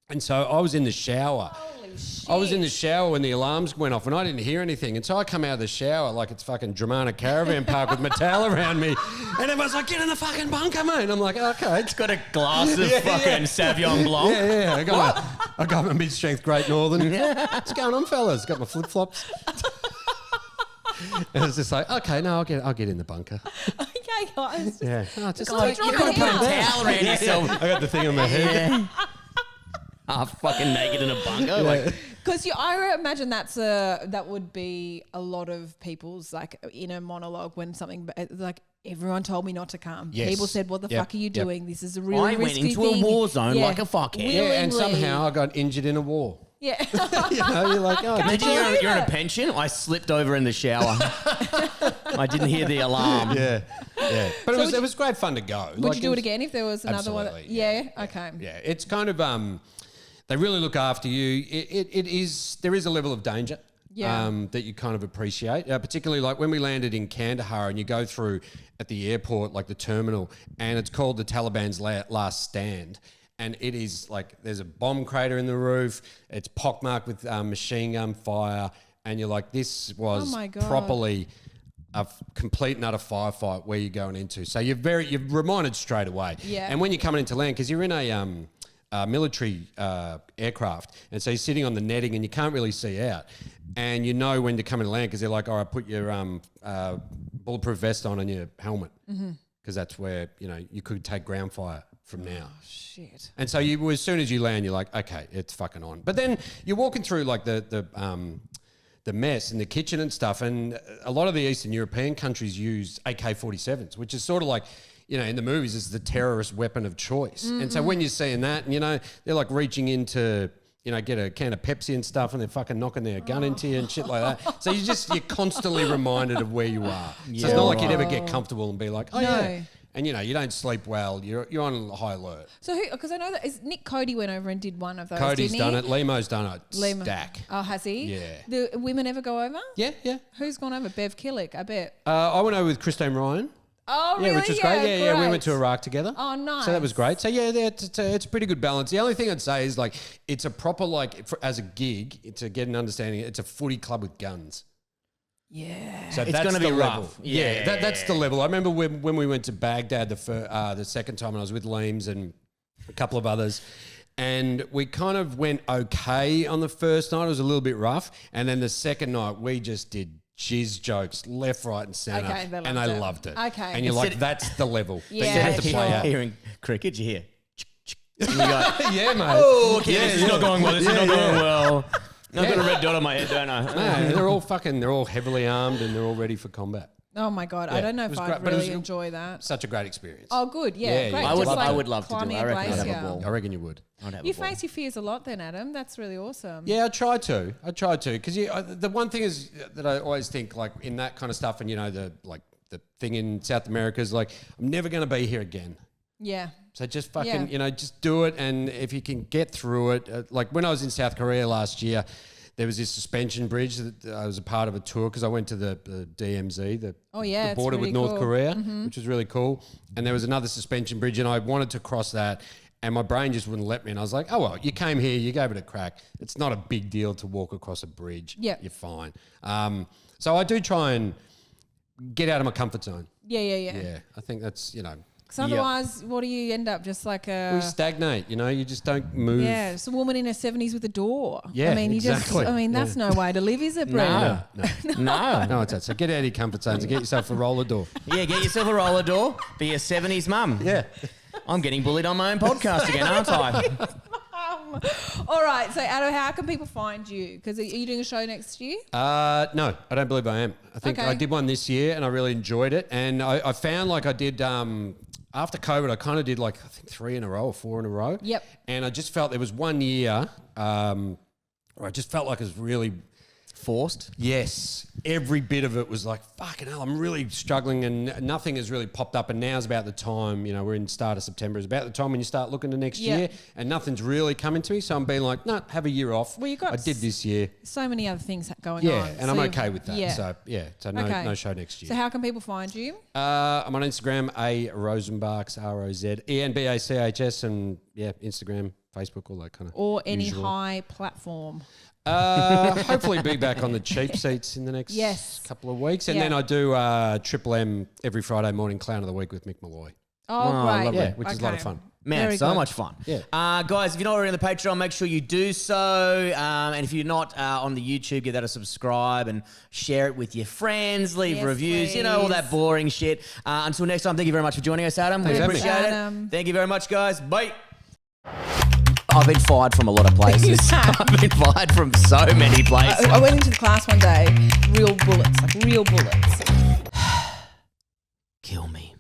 S3: And so I was in the shower.
S1: Holy shit.
S3: I was in the shower when the alarms went off and I didn't hear anything. And so I come out of the shower like it's fucking Dramana Caravan Park with Mattel around me. And everyone's like, get in the fucking bunker, mate. And I'm like, okay.
S2: It's got a glass of fucking Sauvignon Blanc.
S3: Yeah. I got my mid-strength Great Northern. What's going on, fellas? Got my flip-flops. And it's just like, okay, no, I'll get in the bunker.
S1: Okay, guys.
S3: Yeah. Oh, just
S1: Go on,
S3: like,
S1: dry
S2: You've got to put a
S1: out.
S2: towel around yourself.
S3: I got the thing on my head.
S2: Fucking naked in a bunker. Like,
S1: Because I imagine that would be a lot of people's like inner monologue when something like everyone told me not to come.
S3: Yes.
S1: People said, "What the fuck are you doing? This is a really
S2: I went
S1: risky
S2: into
S1: thing."
S2: a war zone like a fuckhead.
S3: Yeah, and
S1: Willingly.
S3: somehow I got injured in a war.
S1: Yeah.
S3: You know, you're like, oh,
S2: Did you
S1: believe
S2: you're on a
S1: it.
S2: pension? I slipped over in the shower. I didn't hear the alarm.
S3: yeah. But
S1: So
S3: it was great fun to go.
S1: Would you do it again if there was another one?
S3: Absolutely,
S1: Yeah. Okay.
S3: Yeah, it's kind of they really look after you. There is a level of danger.
S1: Yeah.
S3: That you kind of appreciate, particularly like when we landed in Kandahar and you go through at the airport, like the terminal, and it's called the Taliban's Last Stand. And it is like there's a bomb crater in the roof. It's pockmarked with machine gun fire. And you're like, this was
S1: Oh my God.
S3: properly a complete and utter firefight where you're going into. So you're reminded straight away.
S1: Yeah.
S3: And when you're coming into land, because you're in a military aircraft, and so you're sitting on the netting and you can't really see out. And you know when to come into land because they're like, all right, put your bulletproof vest on and your helmet. Because that's where, you could take ground fire from now.
S1: Shit.
S3: And so as soon as you land, you're like, okay, it's fucking on. But then you're walking through like the mess in the kitchen and stuff, and a lot of the Eastern European countries use AK-47s, which is sort of like, in the movies, is the terrorist weapon of choice. And so when you're seeing that, and they're like reaching into, get a can of Pepsi and stuff, and they're fucking knocking their gun into you and shit like that. So you're constantly reminded of where you are. So it's not like you'd ever get comfortable and be like, oh yeah. And you don't sleep well. You're on high alert.
S1: So because I know that Nick Cody went over and did one of those.
S3: Cody's
S1: didn't
S3: done
S1: he?
S3: it. Lemo's done it.
S1: Lemo.
S3: Stack.
S1: Oh, has he?
S3: Yeah.
S1: The women ever go over?
S3: Yeah.
S1: Who's gone over? Bev Killick, I bet.
S3: I went over with Christine Ryan.
S1: Oh, really?
S3: Yeah, which was great. Yeah. We went to Iraq together.
S1: Oh, nice.
S3: So that was great. So yeah, it's a pretty good balance. The only thing I'd say is like it's a proper as a gig to get an understanding. It's a footy club with guns.
S1: Yeah.
S3: So
S2: It's
S3: that's
S2: gonna
S3: the
S2: be
S3: level.
S2: rough.
S3: Yeah, that's the level. I remember when we went to Baghdad the second time, and I was with Leems and a couple of others, and we kind of went okay on the first night. It was a little bit rough, and then the second night we just did jizz jokes left, right, and centre,
S1: Okay, they
S3: and I loved it.
S1: Okay.
S3: And you're like, that's the level that you
S1: Yeah,
S3: have to play out.
S2: Hearing cricket, you hear. And you go,
S3: Yeah, mate.
S2: oh, okay, this is not going well. This is not going well. I've got a red dot on my head, don't I?
S3: No, they're all heavily armed and they're all ready for combat.
S1: Oh my God, I
S3: Yeah,
S1: don't know
S3: it
S1: if
S3: was
S1: I'd
S3: great, but it
S1: really
S3: was
S1: enjoy that.
S3: Such a great experience.
S1: Oh, good,
S3: Yeah,
S1: yeah, great.
S3: yeah.
S2: I
S1: Just
S2: would love to do
S1: climbing
S2: it. I
S1: a
S2: reckon I'd have a
S1: glacier.
S2: ball.
S3: I reckon you would.
S2: I'd have
S1: You
S2: a ball.
S1: face your fears a lot then, Adam. That's really awesome.
S3: Yeah, I try to. Because the one thing is that I always think, like, in that kind of stuff, and the thing in South America is like, I'm never going to be here again.
S1: Yeah.
S3: So just fucking, just do it. And if you can get through it, like when I was in South Korea last year, there was this suspension bridge that I was a part of a tour because I went to the DMZ, the border with North Korea, which was really cool. And there was another suspension bridge, and I wanted to cross that, and my brain just wouldn't let me. And I was like, oh, well, you came here, you gave it a crack. It's not a big deal to walk across a bridge.
S1: Yeah.
S3: You're fine. So I do try and get out of my comfort zone.
S1: Yeah.
S3: Yeah, I think that's,
S1: Because otherwise, what do you end up? Just like
S3: we stagnate, you just don't move.
S1: Yeah, it's a woman in her 70s with a door.
S3: Yeah,
S1: I mean,
S3: exactly.
S1: that's no way to live, is it, Brett?
S2: No.
S3: It's that. So get out of your comfort zone and get yourself a roller door.
S2: Yeah, get yourself a roller door. Be a 70s mum.
S3: Yeah.
S2: I'm getting bullied on my own podcast again, aren't I?
S1: All right, so Adam, how can people find you? Because are you doing a show next year?
S3: No, I don't believe I am. I think
S1: Okay.
S3: I did one this year and I really enjoyed it. And I found like I did, after COVID, I kind of did like, I think 3 in a row or 4 in a row.
S1: Yep.
S3: And I just felt there was 1 year where I just felt like it was really...
S2: Forced.
S3: Yes. Every bit of it was like, fucking hell, I'm really struggling and nothing has really popped up. And now's about the time, we're in start of September. It's about the time when you start looking to next year and nothing's really coming to me. So I'm being like, no, have a year off.
S1: Well, you got
S3: I did this year.
S1: So many other things going on.
S3: Yeah, and I'm okay with that.
S1: Yeah.
S3: So no show next year.
S1: So how can people find you?
S3: I'm on Instagram, Rozenbachs, Rozenbachs, and Instagram, Facebook, all that kind of.
S1: Or any
S3: usual.
S1: high platform.
S3: Hopefully be back on the cheap seats in the next couple of weeks. And then I do Triple M every Friday morning, Clown of the Week with Mick Malloy.
S1: Oh, great.
S3: Lovely, which is a lot of fun.
S2: Man,
S1: Very
S2: so
S1: good.
S2: much fun.
S3: Yeah.
S2: Guys, if you're not already on the Patreon, make sure you do so. And if you're not on the YouTube, give that a subscribe and share it with your friends. Leave
S1: Yes,
S2: reviews, all that
S1: please.
S2: boring shit. Until next time, thank you very much for joining us, Adam.
S3: Thanks
S2: We
S3: for having me.
S2: appreciate it.
S1: Adam.
S2: Thank you very much, guys. Bye. I've been fired from a lot of places. I've been fired from so many places.
S1: I went into the class one day, real bullets. Kill me.